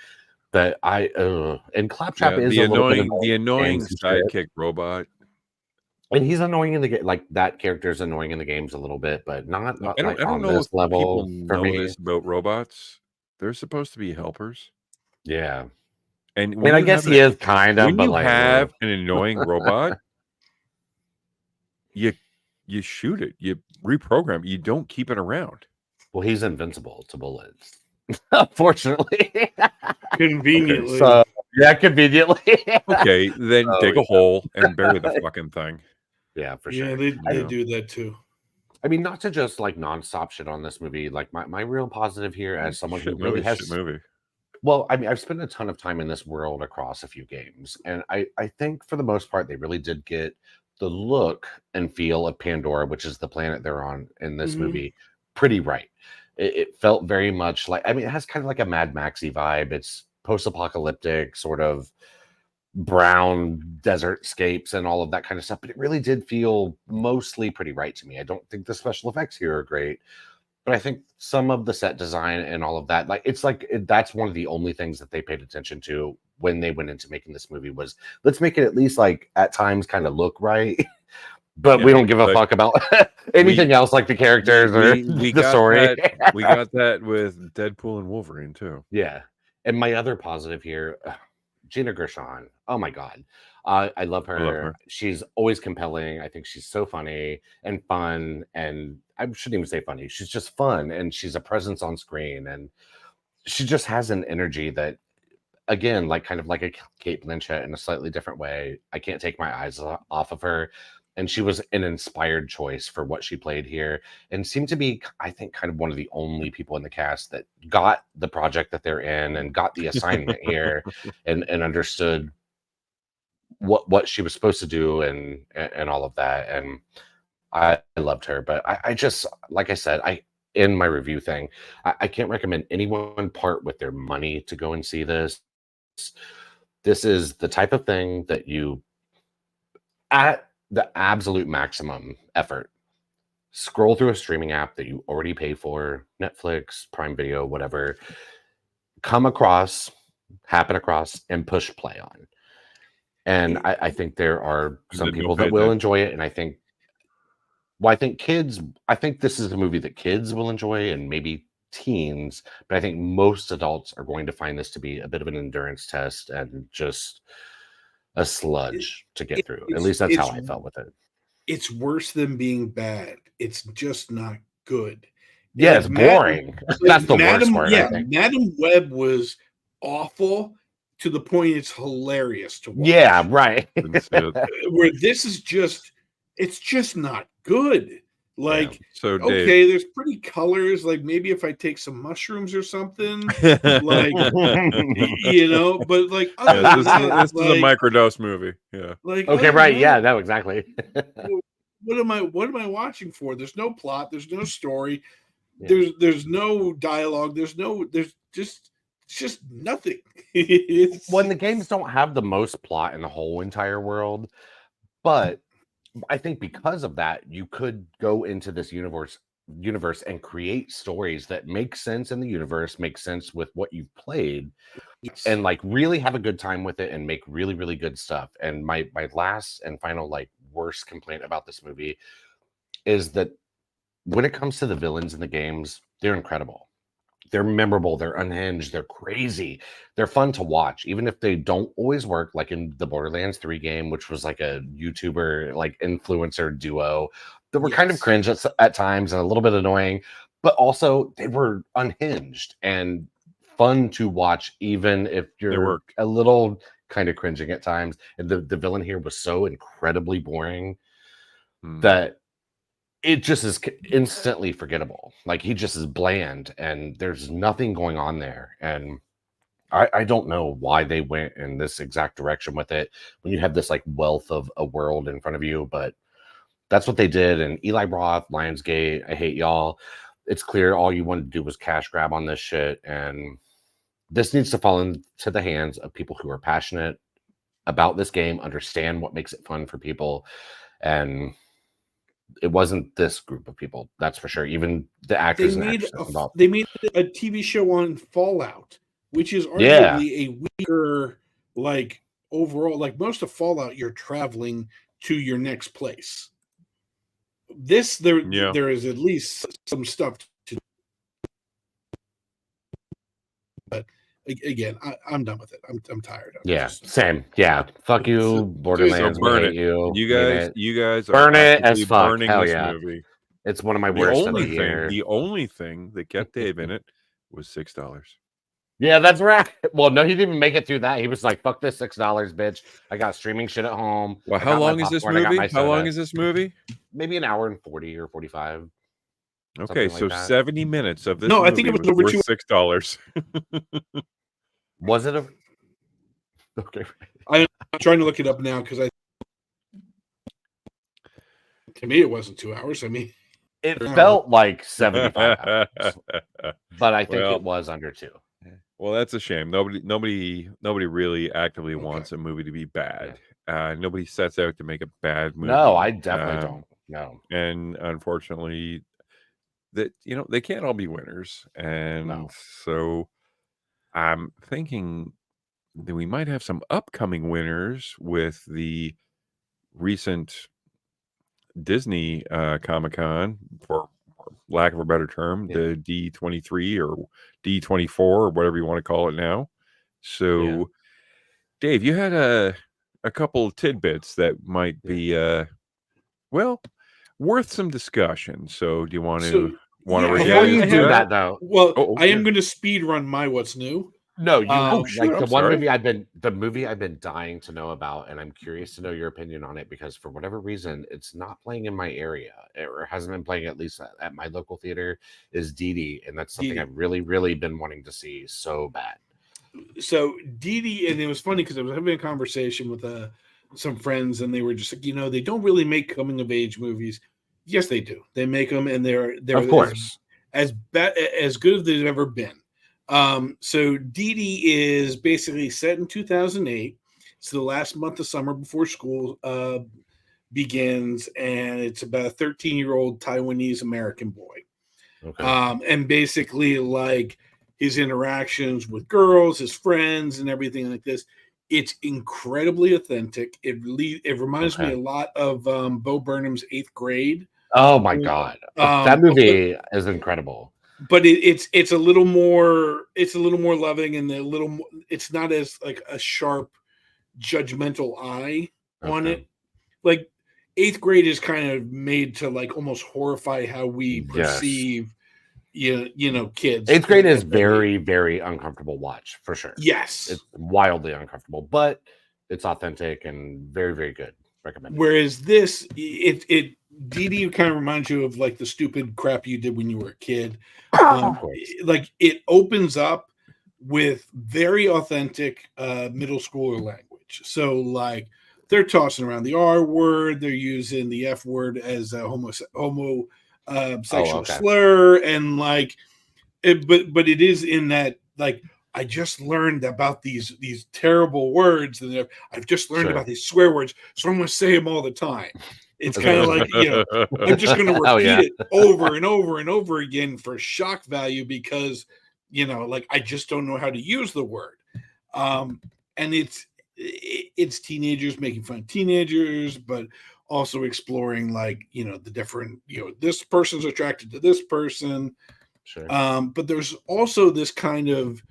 that and Claptrap Yeah, is a little bit annoying the in annoying games and shit. sidekick robot. And he's annoying in the game, like that character's annoying in the games a little bit, but not I like don't on know if this people level for know me. this about robots. They're supposed to be helpers. Yeah. And I mean, I guess he is kind of, when but you like, have an annoying robot, you shoot it, you reprogram, you don't keep it around. well, he's invincible to bullets, unfortunately. Conveniently. So, yeah, conveniently. Okay, then Oh, dig a yeah. hole and bury the fucking thing. Yeah, for Yeah, sure. they do that too. I mean, not to just like nonstop shit on this movie. Like my real positive here, as someone who really Shit has, movie. well, I mean, I've spent a ton of time in this world across a few games, and I think for the most part they really did get the look and feel of Pandora, which is the planet they're on in this Mhm. movie, pretty right. It felt very much like, I mean, it has kind of like a Mad Maxy vibe. It's post-apocalyptic sort of brown desert scapes and all of that kind of stuff, but it really did feel mostly pretty right to me. I don't think the special effects here are great, but I think some of the set design and all of that, that's one of the only things that they paid attention to when they went into making this movie was, let's make it at least like at times kind of look right. But we don't give a fuck about anything else, like the characters or the story. We got that with Deadpool and Wolverine too. Yeah. And my other positive here, Gina Gershon. Oh my God. I love her. She's always compelling. I think she's so funny and fun. And I shouldn't even say funny. She's just fun. And she's a presence on screen. And she just has an energy that, again, like kind of like a Kate Blanchett in a slightly different way. I can't take my eyes off of her. And she was an inspired choice for what she played here and seemed to be, I think, kind of one of the only people in the cast that got the project that they're in and got the assignment here and understood what she was supposed to do and all of that. And I loved her. But I just, like I said, in my review thing, I can't recommend anyone part with their money to go and see this. This is the type of thing that you, at the absolute maximum effort, scroll through a streaming app that you already pay for, Netflix, Prime Video, whatever, happen across, and push play on. And I think there are some people that will enjoy it. And I think this is a movie that kids will enjoy and maybe teens, but I think most adults are going to find this to be a bit of an endurance test and just a sludge to get through. At least that's how I felt with it. It's worse than being bad. It's just not good. Yeah, it's boring. That's the worst part. Yeah, Madam Web was awful to the point it's hilarious to watch. Yeah, right. Where this is just, it's just not good. Like, yeah. So Dave, okay, there's pretty colors. Like maybe if I take some mushrooms or something, like you know. But like, this is a microdose movie. Yeah. Like, okay, right? Yeah, no, exactly. What am I watching for? There's no plot. There's no story. Yeah. There's no dialogue. There's just nothing. When the games don't have the most plot in the whole entire world, but I think because of that, you could go into this universe and create stories that make sense in the universe, make sense with what you've played, and like really have a good time with it and make really, really good stuff. And my last and final, like, worst complaint about this movie is that when it comes to the villains in the games, they're incredible. They're memorable, they're unhinged, they're crazy, they're fun to watch, even if they don't always work, like in the Borderlands 3 game, which was like a YouTuber, like influencer duo that were kind of cringe at times and a little bit annoying, but also they were unhinged and fun to watch, even if you're a little kind of cringing at times. And the villain here was so incredibly boring that it just is instantly forgettable. Like, he just is bland and there's nothing going on there. And I don't know why they went in this exact direction with it when you have this like wealth of a world in front of you, but that's what they did. And Eli Roth, Lionsgate, I hate y'all. It's clear all you wanted to do was cash grab on this shit. And this needs to fall into the hands of people who are passionate about this game, understand what makes it fun for people. And it wasn't this group of people, that's for sure. Even the actors and actresses involved. They made a TV show on Fallout, which is arguably a weaker, like, overall. Like, most of Fallout, you're traveling to your next place. This, there is at least some stuff to do. But again, I'm done with it. I'm tired of it. Yeah, same. Yeah, fuck you, Borderlands. Burn it. You guys burn it as fuck. Burning Hell this yeah. movie. It's one of my worst of the year. The only thing that kept Dave in it was $6. Yeah, that's right. Well, no, he didn't even make it through that. He was like, fuck this $6, bitch. I got streaming shit at home. Well, how long is this movie? How long is this movie? Maybe an hour and 40 or 45. Okay, so like 70 minutes of this movie. I think it was over $6. Was it a... Okay. I'm trying to look it up now because to me it wasn't 2 hours. I mean, it felt like 75 hours, but I think it was under 2. Well, that's a shame. Nobody really actively Okay. wants a movie to be Yeah. bad. Nobody sets out to make a bad No, I movie. definitely don't. No, And unfortunately, that they can't all be winners. And no. so I'm thinking that we might have some upcoming winners with the recent Disney Comic-Con, for lack of a better term, Yeah. the D23 or D24 or whatever you want to call it now. Yeah. So, Dave, you had a couple tidbits that might Yeah. be well, worth some discussion. So, do you want So to yeah, Before get you I into do have. that? that, though, Well, Oh, I yeah. am going to speed run my what's new. no, you Oh, Um, sure. like I'm the one sorry. movie I've been dying to know about, and I'm curious to know your opinion on it because for whatever reason, it's not playing in my area or hasn't been playing at least at my local theater. Is Dee Dee, and that's something Dee I've really, really been wanting to see so bad. so Dee Dee, and it was funny because I was having a conversation with some friends, and they were just like, they don't really make coming of age movies. Yes, they do. They make them, and they're Of course. as good as they've ever been. So Dee Dee is basically set in 2008. It's the last month of summer before school begins, and it's about a 13-year-old Taiwanese American boy. Okay. And basically, like his interactions with girls, his friends, and everything like this. It's incredibly authentic. It reminds me Okay. a lot of Bo Burnham's Eighth Grade. Oh my god, that But movie is incredible. it's a little more loving, and it's not as like a sharp judgmental eye on Okay. it. Like Eighth Grade is kind of made to like almost horrify how we Yes. perceive kids. Eighth grade is at that age. very, very uncomfortable watch for sure. Yes. It's wildly uncomfortable, but it's authentic and very, very good. Recommended. Whereas this, it Dee Dee kind of reminds you of like the stupid crap you did when you were a kid. Of course. Like it opens up with very authentic middle schooler language. So like they're tossing around the R word, they're using the F word as a homo sexual okay. slur, and like but it is in that like I just learned about these terrible words, and I've just learned Sure. about these swear words, so I'm going to say them all the time. It's Is kind of it- like I'm just going to Oh, repeat yeah. it over and over and over again for shock value because like I just don't know how to use the word. And it's teenagers making fun of teenagers, but also exploring like the different this person's attracted to this person. Sure. But there's also this kind of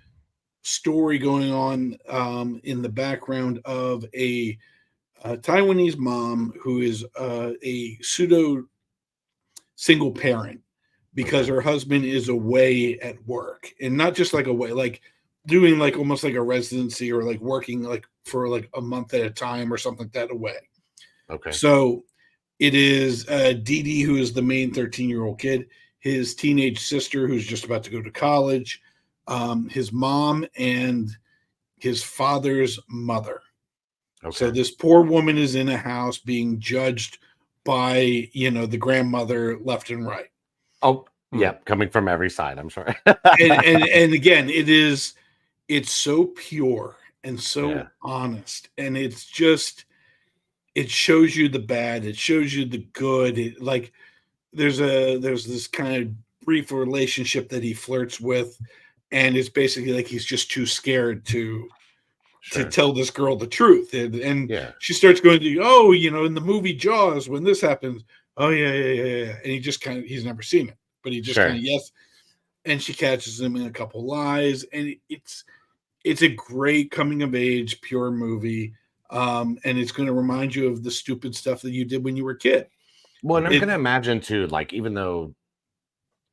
story going on in the background of a Taiwanese mom who is a pseudo single parent because Okay. her husband is away at work, and not just like away, like doing like almost like a residency or like working like for like a month at a time or something like that away. Okay. So it is Dee Dee, who is the main 13-year-old kid, his teenage sister, who's just about to go to college, his mom, and his father's mother. Okay. So this poor woman is in a house being judged by, the grandmother left and right. Oh, yeah. Coming from every side, I'm sure. And again, it's so pure and so Yeah. honest, and it shows you the bad, it shows you the good. Like there's this kind of brief relationship that he flirts with, and it's basically like he's just too scared to Sure. tell this girl the truth, and Yeah. she starts going to in the movie Jaws when this happens, oh yeah, and he just kind of, he's never seen it, but he just Sure. kind of yes, and she catches him in a couple lies, and it's a great coming of age pure movie. And it's going to remind you of the stupid stuff that you did when you were a kid. Well, and I'm gonna imagine too, like even though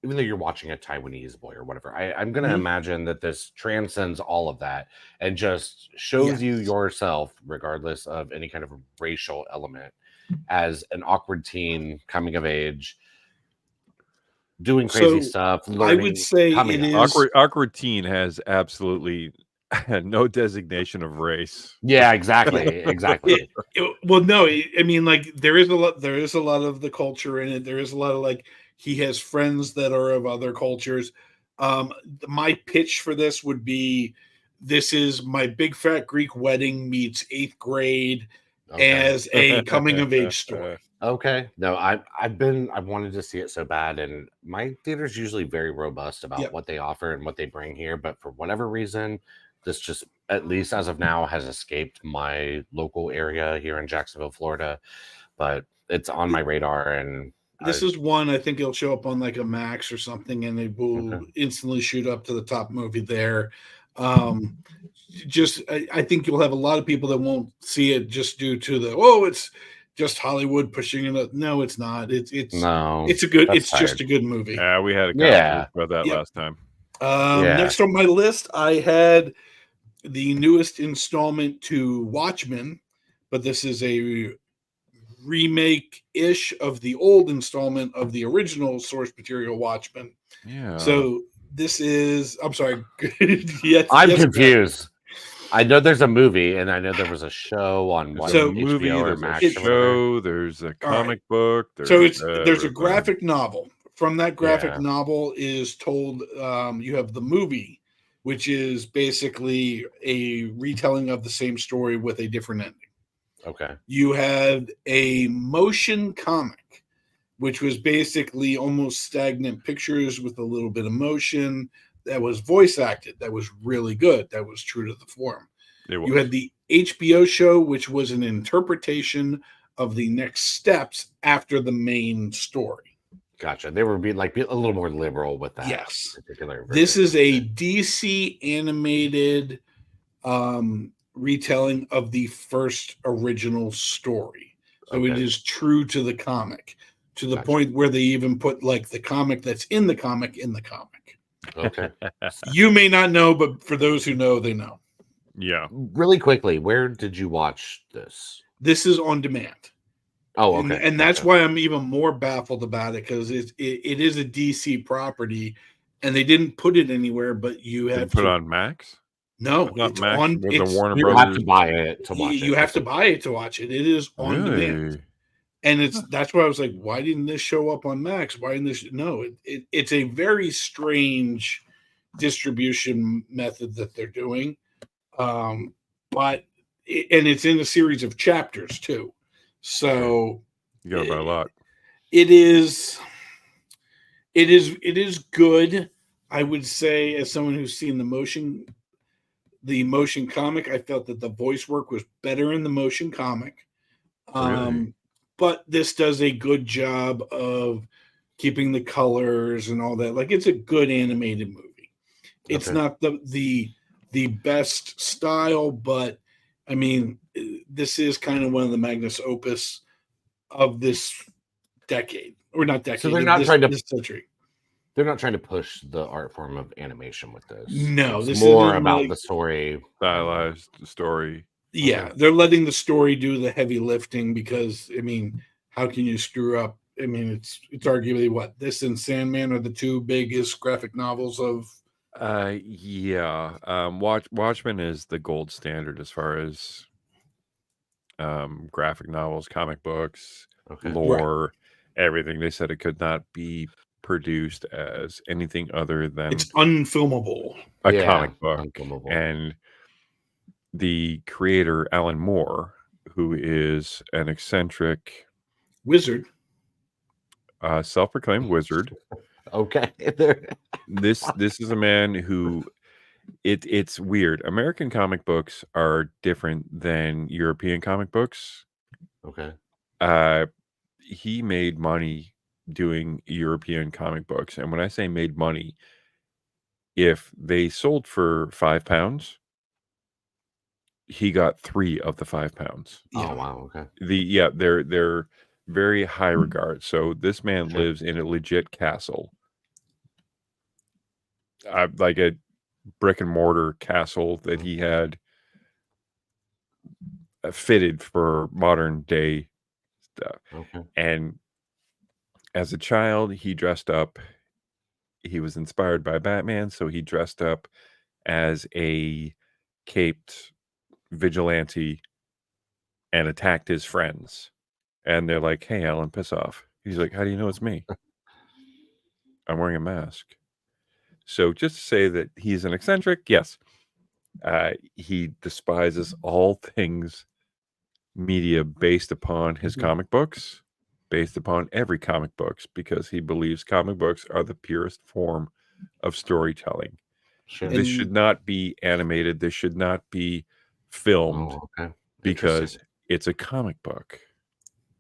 you're watching a Taiwanese boy or whatever, I'm gonna Mhm. imagine that this transcends all of that and just shows you Yes. yourself, regardless of any kind of racial element, as an awkward teen coming of age, doing crazy So stuff, I learning, would say coming it up. is. Awkward teen has absolutely no designation of race. Yeah, exactly, exactly. Well, no, I mean, like there is a lot of the culture in it. There is a lot of like he has friends that are of other cultures. My pitch for this would be, this is My Big Fat Greek Wedding meets 8th grade as a coming of age story. Okay. No, I've wanted to see it so bad, and my theater's usually very robust about what they offer and what they bring here, but for whatever reason, this just, at least as of now, has escaped my local area here in Jacksonville, Florida. But it's on my radar, and this is one I think it'll show up on like a Max or something, and it will instantly shoot up to the top movie there. I think you'll have a lot of people that won't see it just due to it's just Hollywood pushing it up. No, it's not. It's just a good movie. Yeah, we had a conversation about that last time. Next on my list, I had the newest installment to Watchmen, but this is a remake-ish of the old installment of the original source material Watchmen. Yeah. So this is, I'm sorry. I'm confused. I know there's a movie, and I know there was a show on HBO or Max. There's a show, there's a comic book. There's a graphic novel. From that graphic novel is told, you have the movie, which is basically a retelling of the same story with a different ending. Okay. You had a motion comic, which was basically almost stagnant pictures with a little bit of motion, that was voice acted. That was really good. That was true to the form. You had the HBO show, which was an interpretation of the next steps after the main story. Gotcha. They were being like a little more liberal with that. Yes. Particular version. This is a DC animated retelling of the first original story. So it is true to the comic, to the point where they even put like the comic that's in the comic in the comic. Okay. You may not know, but for those who know, they know. Yeah. Really quickly, where did you watch this? This is on demand. Oh, okay. And that's why I'm even more baffled about it, because it is a DC property, and they didn't put it anywhere. But you have to put it on Max. No, it's Max on. With the Warner you Brothers. have to buy it to watch it. You have to buy it to watch it. It is on demand. And that's why I was like, why didn't this show up on Max? Why didn't this? No, it's a very strange distribution method that they're doing. But it's in a series of chapters too. So you got about a lot. It is good. I would say, as someone who's seen the motion comic, I felt that the voice work was better in the motion comic. Really? But this does a good job of keeping the colors and all that. Like, it's a good animated movie. It's not the best style, but I mean, this is kind of one of the magnus opus of this decade, or not decade. So they're not trying to this century. They're not trying to push the art form of animation with this. No, it's this more about the story, stylized story. Yeah, they're letting the story do the heavy lifting, because I mean, how can you screw up? I mean, it's arguably what this and Sandman are the two biggest graphic novels of. Watchmen is the gold standard as far as graphic novels, comic books, lore, everything. They said it could not be produced as anything other than it's unfilmable, a comic book. Unfilmable. And the creator, Alan Moore, who is an eccentric wizard, self-proclaimed wizard. This is a man who it's weird. American comic books are different than European comic books. He made money doing European comic books, and when I say made money, if they sold for £5, he got 3 of the £5. Oh wow! Okay. They're very high regard. So this man lives in a legit castle, like a brick and mortar castle that he had fitted for modern day stuff. And as a child, he dressed up. He was inspired by Batman, so he dressed up as a caped vigilante and attacked his friends. And they're like, "Hey, Alan, piss off." He's like, "How do you know it's me? I'm wearing a mask." So just to say that he's an eccentric, yes. He despises all things media based upon his comic books, based upon every comic books, because he believes comic books are the purest form of storytelling. Sure. This should not be animated. This should not be filmed Oh, okay. because Interesting. it's a comic book.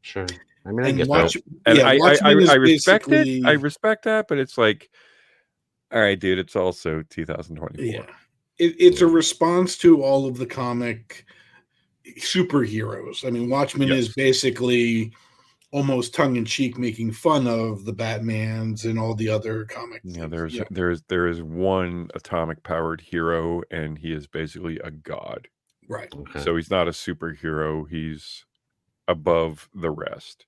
Sure. I mean, I And get watch, that. And yeah, Watchmen is I respect it. basically, I respect that, but it's like, all right, dude, it's also 2024. yeah, it's a response to all of the comic superheroes. I mean, Watchmen is Yes. basically almost tongue in cheek making fun of the Batmans and all the other comic Yeah, things. there is one atomic powered hero, and he is basically a god. Right. Okay. So he's not a superhero. He's above the rest.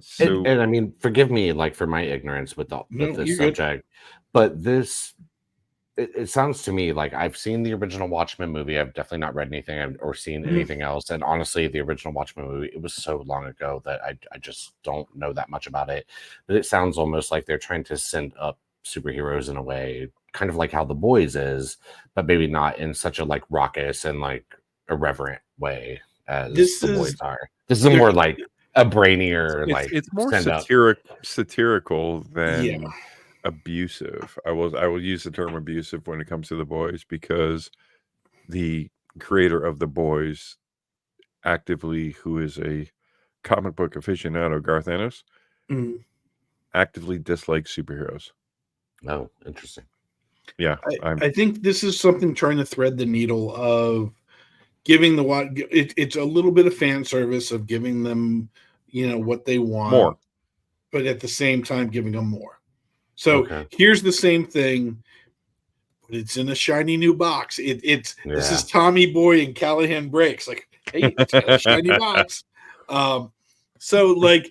So And I mean, forgive me, like, for my ignorance with No, this you're good. subject, but this it sounds to me like I've seen the original Watchmen movie. I've definitely not read anything or seen anything else. And honestly, the original Watchmen movie, it was so long ago that I just don't know that much about it. But it sounds almost like they're trying to send up superheroes in a way, kind of like how The Boys is, but maybe not in such a like raucous and like irreverent way as The Boys are. This is more like a brainier, like it's more send up. satirical than Yeah. abusive. I will use the term abusive when it comes to The Boys, because the creator of The Boys actively, who is a comic book aficionado, Garth Ennis, actively dislikes superheroes. Oh, interesting. Yeah, I think this is something trying to thread the needle of giving it's a little bit of fan service of giving them, what they want, more, but at the same time giving them more. So Okay. here's the same thing, but it's in a shiny new box. This is Tommy Boy and Callahan Breaks. Like, hey, it's got a shiny box. So like,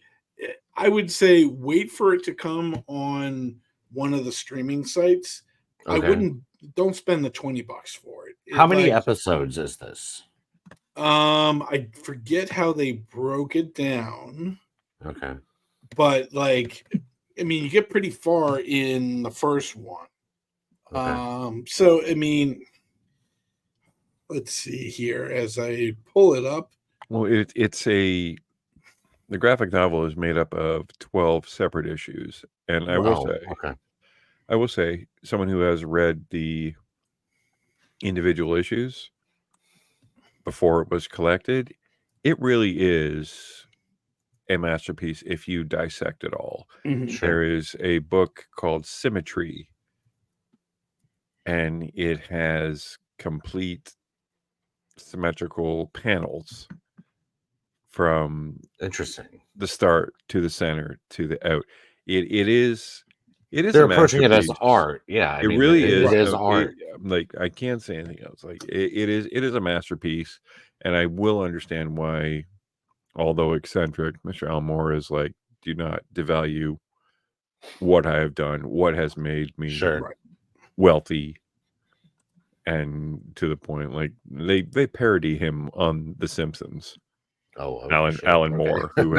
I would say wait for it to come on one of the streaming sites. Okay. Don't spend the $20 for it. How many episodes is this? I forget how they broke it down. Okay. But like, I mean, you get pretty far in the first one. Okay. So I mean, let's see here as I pull it up. Well, the graphic novel is made up of 12 separate issues, and I will say, someone who has read the individual issues before it was collected, it really is a masterpiece if you dissect it all. Mm-hmm. Sure. There is a book called Symmetry, and it has complete symmetrical panels from Interesting. the start to the center to the out. It is They're a approaching it as masterpiece. art. Yeah. I It mean, really it is. is art. Like, I can't say anything else. Like, it is a masterpiece, and I will understand why, although eccentric, Mr. Elmore is like, do not devalue what I have done, what has made me Sure. wealthy, and to the point, like they parody him on The Simpsons. Oh, Alan sure. Alan Okay. Moore, who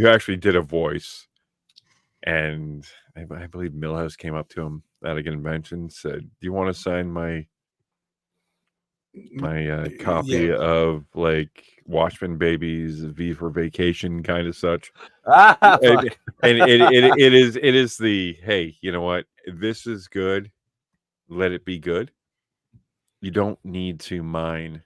actually did a voice, and I believe Milhouse came up to him at a convention, said, "Do you want to sign my copy of like Watchmen Babies, V for Vacation, kind of such?" Fuck. And it is the, hey, you know what? This is good. Let it be good. You don't need to mine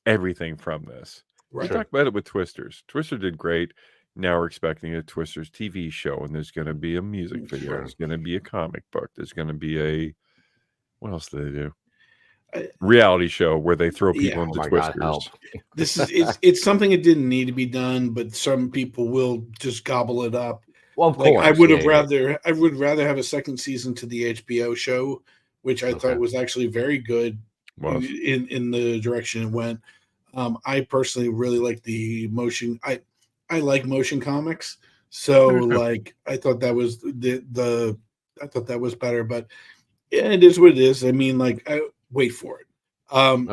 everything from this. Right. We talked about it with Twisters. Twister did great. Now we're expecting a Twisters TV show, and there's going to be a music video. Sure. There's going to be a comic book. There's going to be what else do they do? Reality show where they throw people into Twisters. God, help. This is it's something that didn't need to be done, but some people will just gobble it up. Well, of like course. I would rather have a second season to the HBO show, which I thought was actually very good in the direction it went. I personally really like the motion. I like motion comics, so like I thought that was I thought that was better, but yeah, it is what it is. I mean, like wait for it.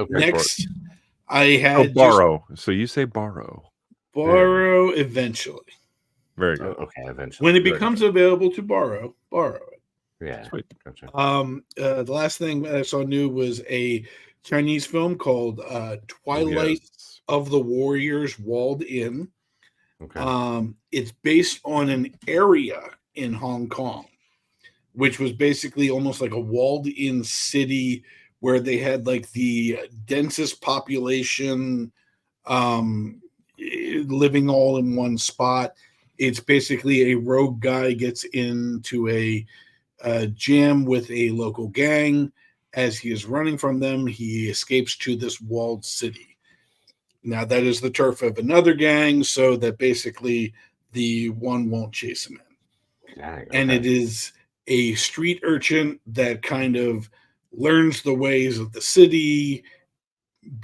Next, I had borrow. So you say borrow eventually. Very good. Okay, eventually. When it becomes available to borrow it. Yeah. Sweet. Gotcha. The last thing I saw new was a Chinese film called Twilight Yes. of the Warriors Walled In. Okay. It's based on an area in Hong Kong, which was basically almost like a walled-in city where they had like the densest population living all in one spot. It's basically a rogue guy gets into a jam with a local gang. As he is running from them, he escapes to this walled city. Now, that is the turf of another gang, so that basically the one won't chase him in. Dang, And okay. it is a street urchin that kind of learns the ways of the city,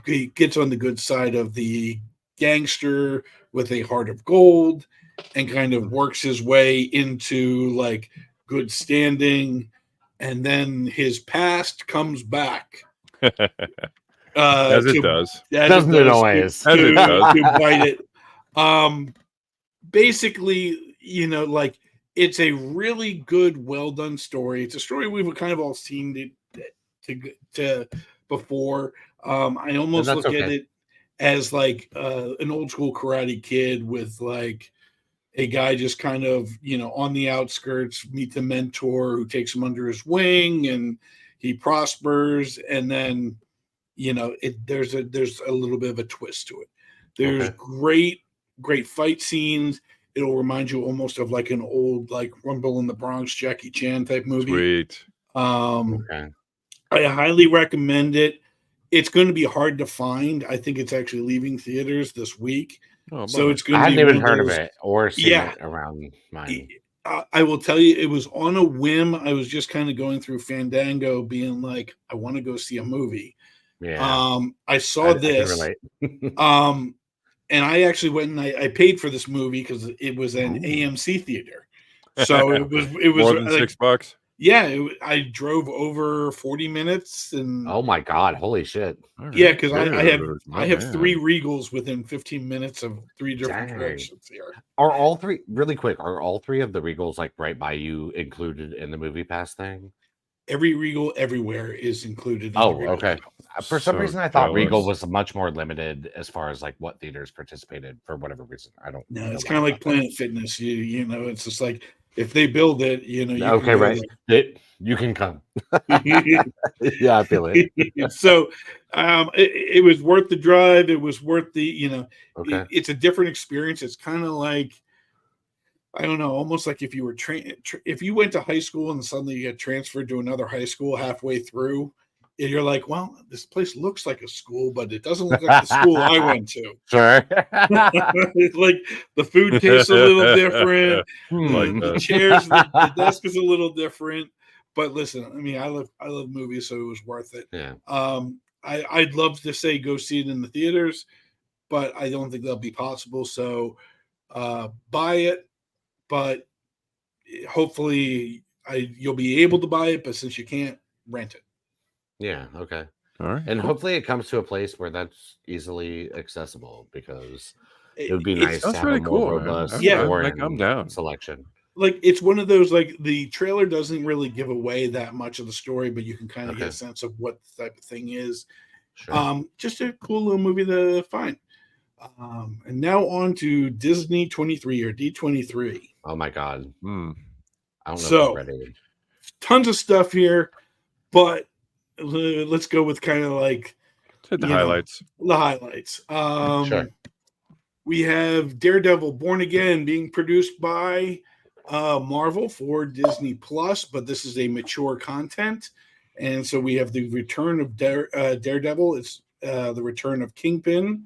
gets on the good side of the gangster with a heart of gold, and kind of works his way into like good standing. And then his past comes back As it to does. as it Doesn't it does always? As it does. to bite it. Basically, like it's a really good, well done story. It's a story we've kind of all seen to before. I almost that's look at okay. it as like an old school Karate Kid with like a guy just kind of on the outskirts, meet the mentor who takes him under his wing, and he prospers, and then there's a little bit of a twist to it. There's Okay. great fight scenes. It'll remind you almost of like an old like Rumble in the Bronx Jackie Chan type movie. Sweet. Okay. I highly recommend it. It's going to be hard to find. I think it's actually leaving theaters this week. Oh, So bummer. it's going I to be hadn't even one of heard of those. it or seen Yeah. it around mine. I will tell you, it was on a whim. I was just kind of going through Fandango, being like, I want to go see a movie. Yeah. I saw I can this. relate. And I actually went and I paid for this movie because it was an Ooh. AMC theater. So it was More than like, $6. yeah, I drove over 40 minutes, and Oh my God. Holy shit. All yeah, right. because Good. My I have man. 3 Regals within 15 minutes of 3 different Dang. directions here. Are all three really quick? Are all three of the Regals like right by you included in the movie pass thing? Every Regal everywhere is included in the Oh, Regal okay. deal. For some So reason, I thought Regal jealous. was much more limited as far as like what theaters participated for whatever reason. I don't No, know it's why kind I of like thought that. Planet Fitness. It's just like if they build it, you can Okay, go right. You can come. there. Yeah, I feel it. So it was worth the drive. It was worth the Okay. it's a different experience. It's kind of like, I don't know, almost like if you were if you went to high school and suddenly you get transferred to another high school halfway through, and you're like, well, this place looks like a school, but it doesn't look like the school I went to. Sure. It's like the food tastes a little different. Like The that. chairs, the desk is a little different. But listen, I mean, I love movies, so it was worth it. Yeah. I'd love to say go see it in the theaters, but I don't think that'll be possible. So buy it, but hopefully you'll be able to buy it. But since you can't, rent it. Yeah. Okay. All right. And Cool. hopefully it comes to a place where that's easily accessible because it would be It's nice to Sounds have a really more cool, man. robust Yeah. I'm down. selection. like it's one of those, like the trailer doesn't really give away that much of the story, but you can kind of get a Okay. sense of what the type of thing is. Sure. Just a cool little movie to find. And now on to Disney 23 or D23. Oh my God. Hmm. I don't know if So I'm ready. tons of stuff here, but let's go with kind of like Let's hit the you know, highlights. the highlights. Sure. We have Daredevil Born Again being produced by Marvel for Disney Plus, but this is a mature content. And so we have the return of Daredevil. It's the return of Kingpin,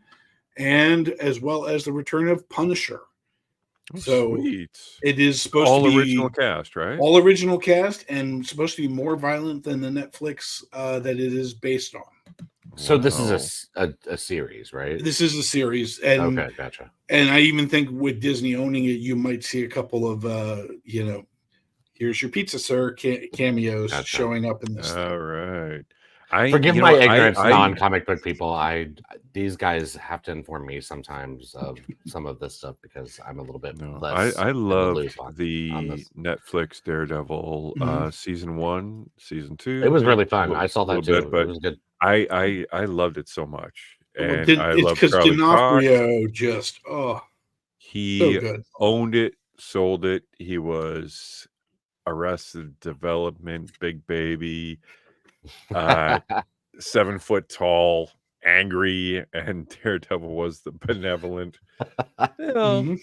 and as well as the return of Punisher. Oh, So sweet. it is supposed All to be original cast, right? all original cast and supposed to be more violent than the Netflix that it is based on. So this Wow. is a series, right? This is a series, and Okay, gotcha. and I even think with Disney owning it, you might see a couple of here's your pizza, sir, cameos Gotcha. showing up in this. All right. Forgive you know my what, ignorance, I non-comic book people. These guys have to inform me sometimes of some of this stuff because I'm a little bit no, less I in the loved loop on the this. Netflix Daredevil Mhm. season 1, season It 2, was really a fun. I saw little that bit, too. It but was good. I loved it so much, Well, and I it's love because Charlie Cox. D'Onofrio just so He good. owned it, sold it. He was Arrested Development, Big Baby, uh, 7 foot tall, angry, and Daredevil was the benevolent. You know, Mhm.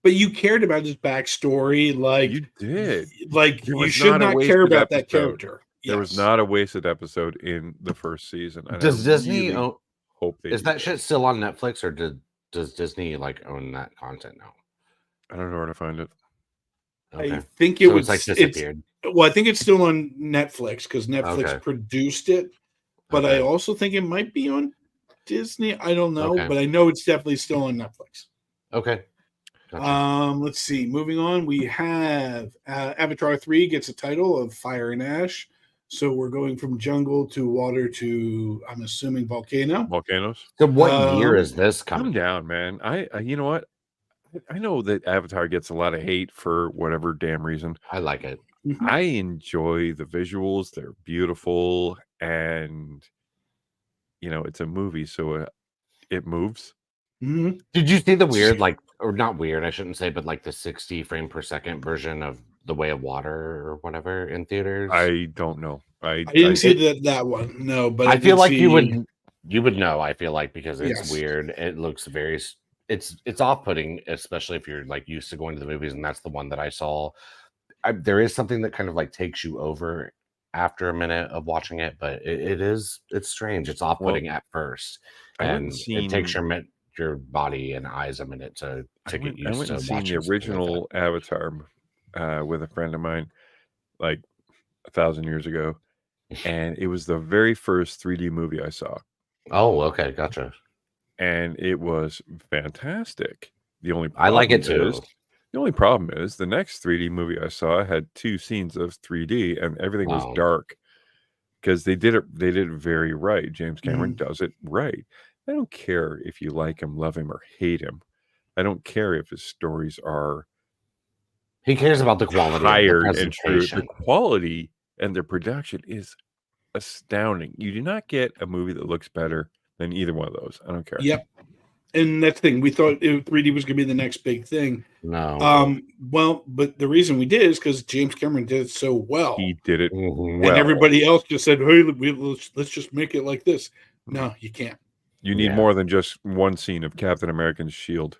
But you cared about his backstory, you did. like There you was should not a not care wasted about that episode. character. There was Yes. not a wasted episode in the first season, and I Does Disney really own? hope they Is do that better. shit still on Netflix, or does Disney like own that content now? I don't know where to find it. I Okay, think it so it's would like it's disappeared. well, I think it's still on Netflix because Netflix Okay, produced it, but I okay, also think it might be on Disney. I don't know, okay, but I know it's definitely still on Netflix. okay. Gotcha. Let's see. Moving on, we have Avatar 3 gets a title of Fire and Ash. So we're going from jungle to water to, I'm assuming, volcano. Volcanoes. So what year is Um, this Calm coming? down, man. You know what? I know that Avatar gets a lot of hate for whatever damn reason. I like it. mhm, I enjoy the visuals. They're beautiful, and it's a movie, so it moves. mhm. Did you see the weird, like, or not weird, I shouldn't say, but like the 60 frame per second version of The Way of Water or whatever in theaters? I don't know. I didn't see It, that one, no, but I I feel did like see, you would know. I feel like because it's yes. weird. It looks very it's off-putting, especially if you're like used to going to the movies, and that's the one that I saw. There is something that kind of like takes you over after a minute of watching it, but it's strange. It's Well, off-putting at first, I went and and it takes seen your body and eyes a minute to get I used went to and seen the watching something like that. original Avatar with a friend of mine like 1,000 years ago, and it was the very first 3D movie I saw, Oh, okay, gotcha. and it was fantastic. The only I like problem it is too. the only problem is the next 3D movie I saw had 2 scenes of 3D, and everything was Wow. dark because they did it very right. James Cameron Mhm. does it right. I don't care if you like him, love him, or hate him. I don't care if his stories are He cares about the quality of the tired and true. The presentation. quality and the production is astounding. You do not get a movie that looks better than either one of those. I don't care. Yep. And that's the thing. We thought 3D was going to be the next big thing. No. Well, but the reason we did is because James Cameron did it so well, He did it Mhm. and well. everybody else just said, "Hey, let's just make it like this." No, you can't. You need Yeah. more than just one scene of Captain America's shield.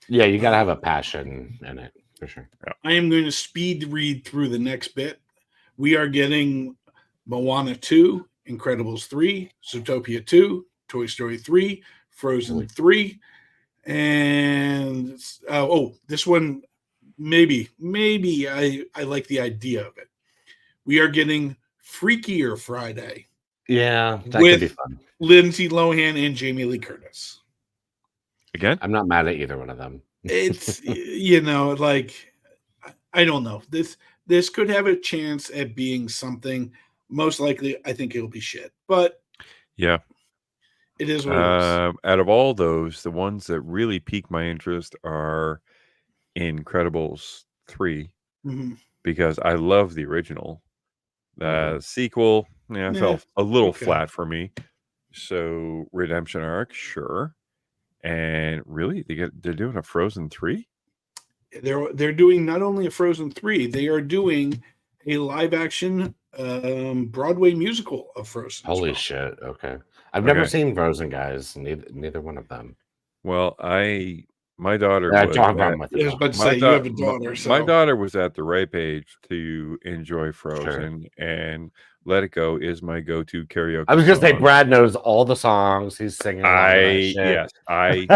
Yeah, you gotta have a passion in it for sure. I am going to speed read through the next bit. We are getting Moana 2, Incredibles 3, Zootopia 2, Toy Story 3, Frozen Holy- 3, and this one maybe I like the idea of it. We are getting Freakier Friday Yeah, that could be with fun. Lindsay Lohan and Jamie Lee Curtis. Again? I'm not mad at either one of them. It's like I don't know. This could have a chance at being something. Most likely, I think it'll be shit, but Yeah. it is what it is. Out of all those, the ones that really pique my interest are Incredibles 3 Mhm. because I love the original. The Mhm. sequel, Yeah, fell a little okay. flat for me. So redemption arc, sure. And really, they're doing a Frozen 3? They're doing not only a Frozen 3, they are doing a live action Broadway musical of Frozen. as Holy well. shit. Okay. I've never Okay. seen Frozen, guys. Neither one of them. Well, my daughter I was don't have a at problem with I it was though. about to my say you have da- a my, daughter, my so daughter was at the ripe age to enjoy Sure. Frozen, and Let It Go is my go-to karaoke I was gonna say song. Brad knows all the songs. He's singing along to that shit. Yes, I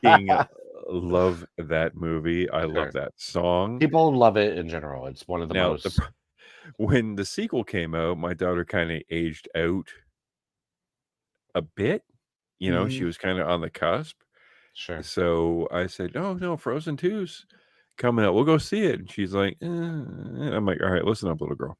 freaking love that movie. I love Sure. that song. People love it in general. It's one of the Now, most. when the sequel came out, my daughter kind of aged out a bit. She Mhm. was kind of on the cusp. Sure. So I said, "Oh no, Frozen 2's coming out. We'll go see it." And she's like, I'm like, "All right, listen up, little girl.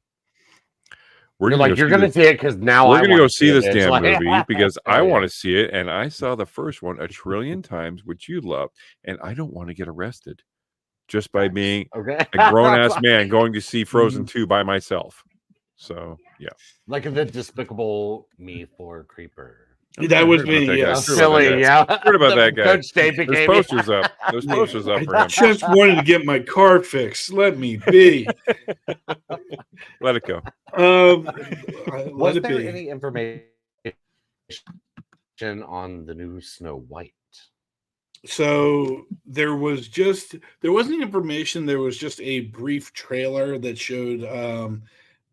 You're like, you're going to see it because now we're I gonna want go to see this it. It's damn like, movie because I hell yeah. want to see it, and I saw the first one a trillion times, which you loved, and I don't want to get arrested just by being Okay. a grown-ass man going to see Frozen 2 by myself. So, yeah. Like the Despicable Me 4 Creeper. That was Heard about me. that guy. Yes. Heard about that Silly, guy. yeah. Heard about that guy. Coach Dave There's became posters up. There's Yeah, posters up for I him. just wanted to get my car fixed. Let me be. Let it go. Let Was it there be. any information on the new Snow White? So there wasn't information. There was just a brief trailer that showed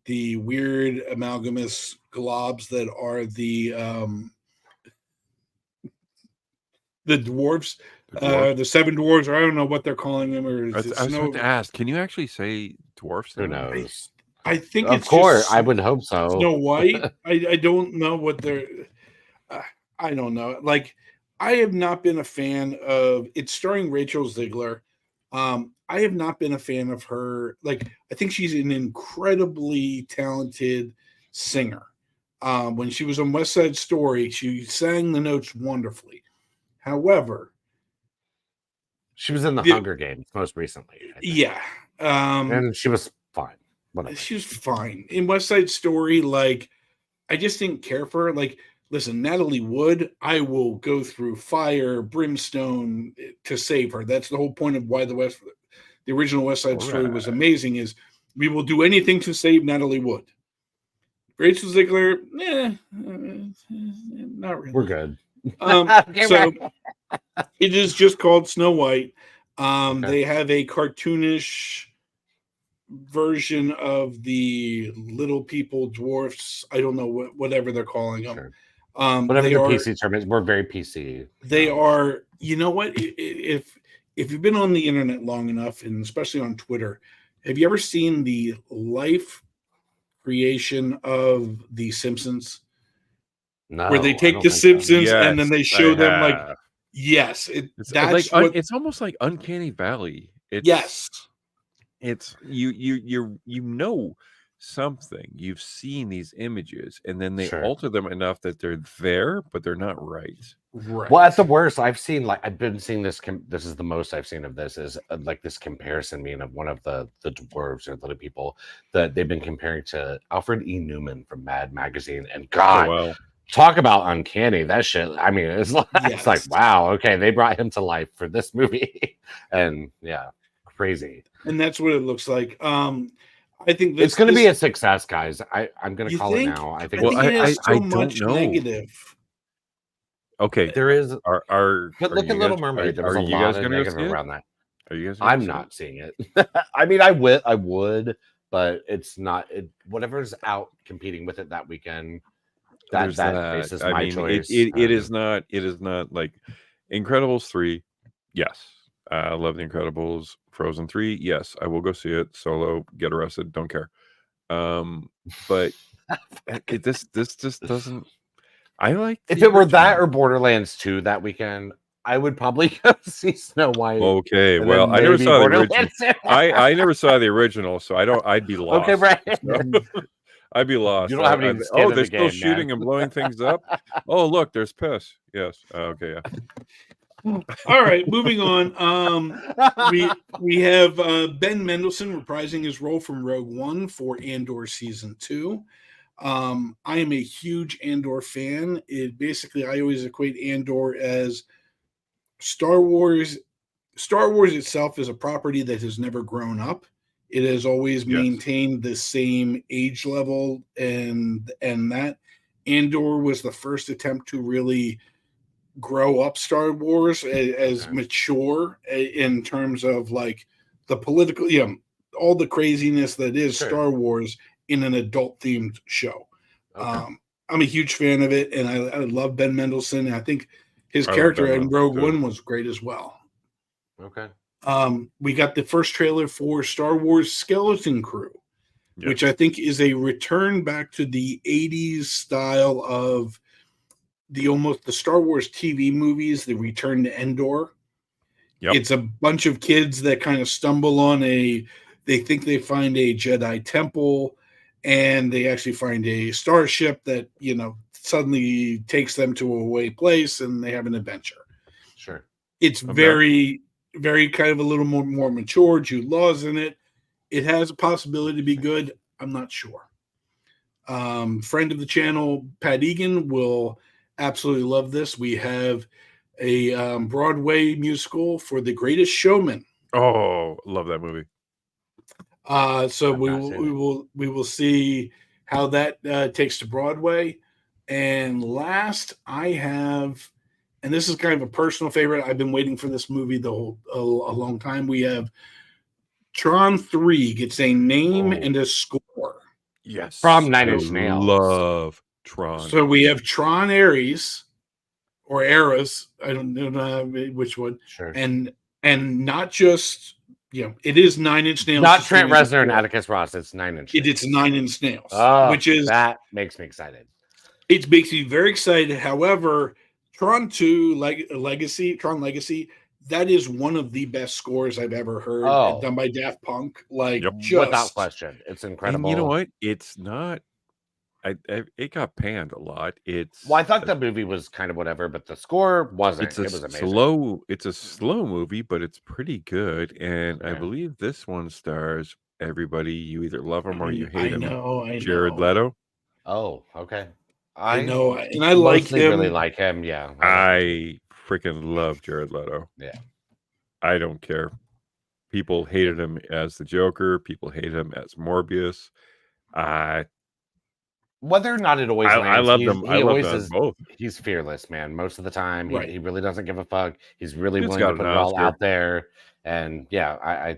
the weird amalgamous globs that are the dwarves, the seven dwarves, or I don't know what they're calling them. Or I was about to ask, can you actually say dwarfs Who now? knows? I think Of it's course, just I would hope so. Snow White. I don't know what they're. I don't know. Like, I have not been a fan of. It's starring Rachel Ziegler. I have not been a fan of her. Like, I think she's an incredibly talented singer. When she was on West Side Story, she sang the notes wonderfully. However, She was in the Hunger Games most recently. I think. yeah, and she was fine. Whatever. she was fine in West Side Story. Like, I just didn't care for her. Like, listen, Natalie Wood, I will go through fire, brimstone to save her. That's the whole point of why the original West Side Story was amazing. Is we will do anything to save Natalie Wood. Rachel Ziegler, not really. We're good. So it is just called Snow White. Okay. They have a cartoonish version of the little people, dwarfs. I don't know whatever they're calling them. Sure. Whatever the PC term is, we're very PC. They are. You know what? If you've been on the internet long enough, and especially on Twitter, have you ever seen the life creation of the Simpsons? No, where they take the Simpsons and then they show them like, yes, it's that's like what it's almost like Uncanny Valley. yes, it's you know something. You've seen these images, and then they alter them enough that they're there, but they're not right. Right. Well, at the worst, I've been seeing this. This is the most I've seen of this is like this comparison meme of one of the dwarves or little people that they've been comparing to Alfred E. Newman from Mad Magazine, and God. Oh, wow. Talk about uncanny, that shit. I mean, it's like, wow, okay, they brought him to life for this movie. And yeah, crazy. And that's what it looks like. I think it's going to be a success, guys. I'm going to call it now. I think it has so much negative. Okay. There is. look at Little Mermaid. There was a lot of negative around that. Are you guys? I'm not seeing it. I mean, I would, but it's not. Whatever's out competing with it that weekend. That is my choice. It is not like Incredibles 3. Yes, I love the Incredibles. Frozen 3. Yes, I will go see it. Solo, get arrested, don't care. But this just doesn't. I like if it were that or Borderlands 2 that weekend, I would probably go see Snow White. Okay, well, I never saw the original. I never saw the original, so I'd be lost. Okay, right. So. I'd be lost. You don't have any skin in they're the still game, shooting and blowing things up. Oh, look, there's piss. Yes. Okay. Yeah. All right, moving on. We have Ben Mendelsohn reprising his role from Rogue One for Andor season 2. I am a huge Andor fan. I always equate Andor as Star Wars. Star Wars itself is a property that has never grown up. It has always maintained the same age level, and that Andor was the first attempt to really grow up Star Wars as mature in terms of like the political, all the craziness that is Star Wars in an adult themed show. I'm a huge fan of it, and I love Ben Mendelsohn. And I think his character in Rogue One was great as well. Okay. We got the first trailer for Star Wars Skeleton Crew, which I think is a return back to the 80s style of the Star Wars TV movies, the Return to Endor. Yep. It's a bunch of kids that kind of stumble on they think they find a Jedi temple, and they actually find a starship that suddenly takes them to a away place, and they have an adventure. Sure. It's very, very kind of a little more mature. Jude Law's in it. It has a possibility to be good. I'm not sure. Friend of the channel, Pat Egan, will absolutely love this. We have a Broadway musical for The Greatest Showman. Oh, love that movie. So we will see how that takes to Broadway. And last, I have, and this is kind of a personal favorite. I've been waiting for this movie a long time. We have Tron 3 gets a name and a score. Yes, from Nine Inch Nails. Love Tron. So we have Tron Ares or Eras. I don't know which one. Sure. And not just it is 9 Inch Nails. Not Trent Reznor and Atticus Ross. It's 9 Inch Nails. It's 9 Inch Nails. Oh, which is that makes me excited. It makes me very excited. However, Tron 2 Tron Legacy, that is one of the best scores I've ever heard done by Daft Punk. Without question, it's incredible. And you know what? It's not. It got panned a lot. I thought the movie was kind of whatever, but the score wasn't. It was amazing. It's a slow movie, but it's pretty good. And I believe this one stars everybody. You either love him or you hate him. Jared Leto. Oh, okay. I know, and I like him. Really like him. Yeah, I freaking love Jared Leto. Yeah, I don't care. People hated him as the Joker. People hate him as Morbius. Whether or not it always lands, I love them. I love them both. He's fearless, man. Most of the time, Right. he really doesn't give a fuck. He's really willing to put it all out there. And yeah,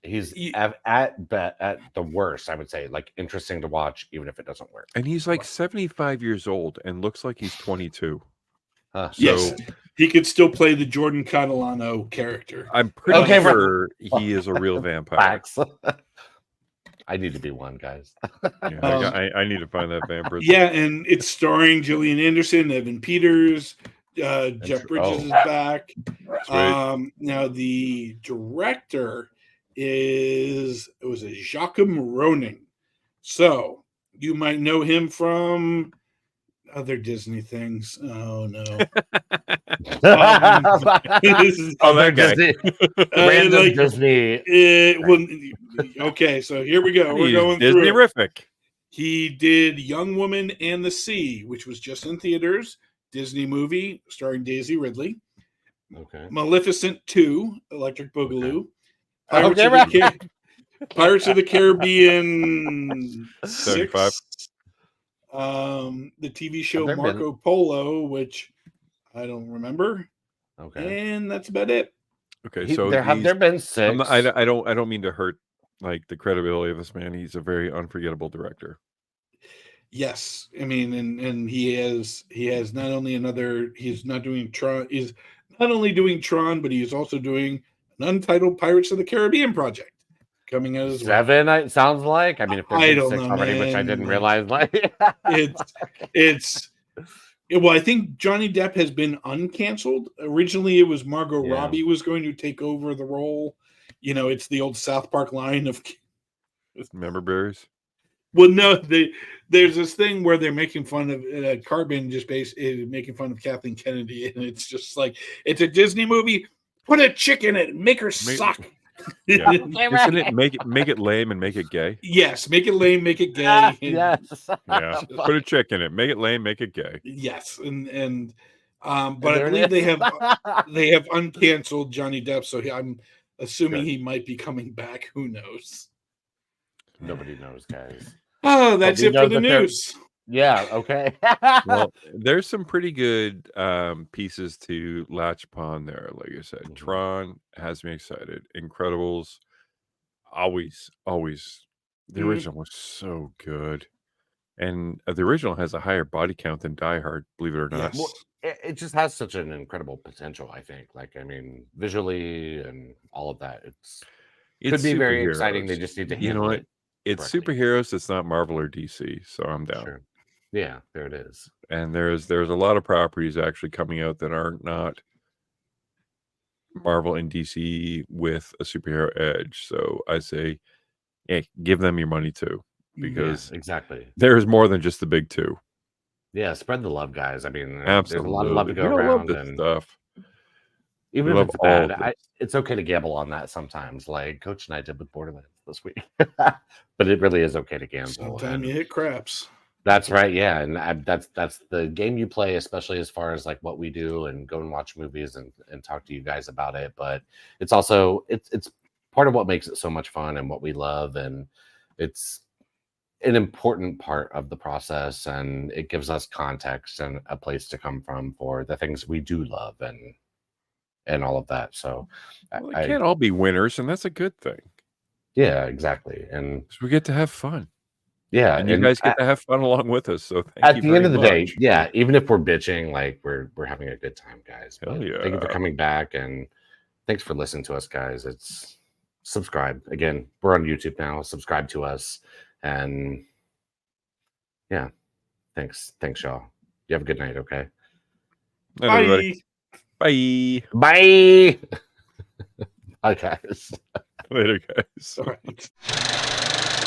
he's at the worst, I would say, like interesting to watch, even if it doesn't work. And he's like 75 years old and looks like he's 22. Yes, he could still play the Jordan Catalano character. I'm pretty sure he is a real vampire. I need to be one, guys. I need to find that vampire. Yeah, and it's starring Gillian Anderson, Evan Peters, Jeff Bridges is back. Now the director was Jacques Roning. So you might know him from other Disney things. Oh no. Other Disney. Random Disney. Okay, so here we go. We're going Disney-rific. He did Young Woman and the Sea, which was just in theaters. Disney movie starring Daisy Ridley. Okay. Maleficent 2, Electric Boogaloo. Pirates of the Caribbean 75. 6. The TV show Marco Polo, which I don't remember. Okay. And that's about it. Okay, so have there been 6? I don't mean to hurt like the credibility of this man. He's a very unforgettable director. Yes, I mean, and he has not only he's not doing Tron. He's not only doing Tron, but he is also doing an untitled Pirates of the Caribbean project coming out as 7. It sounds like. I mean, if there's 6 already, man. which I didn't realize. Like well, I think Johnny Depp has been uncanceled. Originally, it was Margot Robbie was going to take over the role. It's the old South Park line of member berries. Well, no, there's this thing where they're making fun of Carbon, just making fun of Kathleen Kennedy, and it's just like it's a Disney movie. Put a chick in it, make her suck. Yeah. Isn't it make it lame and make it gay? Yes, make it lame, make it gay. Yes. Yeah. Put a chick in it, make it lame, make it gay. Yes, but I believe they have uncanceled Johnny Depp, so I'm assuming he might be coming back. Who knows? Nobody knows, guys. Oh, that's it for the news. Yeah, okay. Well, there's some pretty good pieces to latch upon there. Like I said, Tron has me excited. Incredibles, always. The original was so good. And the original has a higher body count than Die Hard, believe it or not. Yes. Well, it just has such an incredible potential, I think. Like, I mean, visually and all of that. It could be very exciting. They just need to handle it. It's superheroes. It's not Marvel or DC, so I'm down. Sure. Yeah, there it is. And there's a lot of properties actually coming out that are not Marvel and DC with a superhero edge. So I say, give them your money too. because exactly. there's more than just the big two. Yeah, spread the love, guys. I mean, there's a lot of love Absolutely. to go We all love around, this and stuff. even We if love it's all bad, of this. it's okay to gamble on that sometimes, like Coach and I did with Borderlands this week. But it really is okay to gamble. Sometimes you hit craps. That's right, yeah, and that's the game you play, especially as far as like what we do and go and watch movies and talk to you guys about it. But it's also it's part of what makes it so much fun and what we love, and it's an important part of the process, and it gives us context and a place to come from for the things we do love and all of that. So, Well, they can't all be winners, and that's a good thing. Yeah, exactly, and we get to have fun. Yeah, and you guys get to have fun along with us. So thank at you the very end of the day, much. yeah, even if we're bitching, like we're having a good time, guys. Hell But yeah. thank you for coming back, and thanks for listening to us, guys. It's subscribe again. We're on YouTube now. Subscribe to us, and yeah, thanks, y'all. You have a good night. Okay. Night, everybody. Bye. Bye. Bye, guys. Later, guys. All right.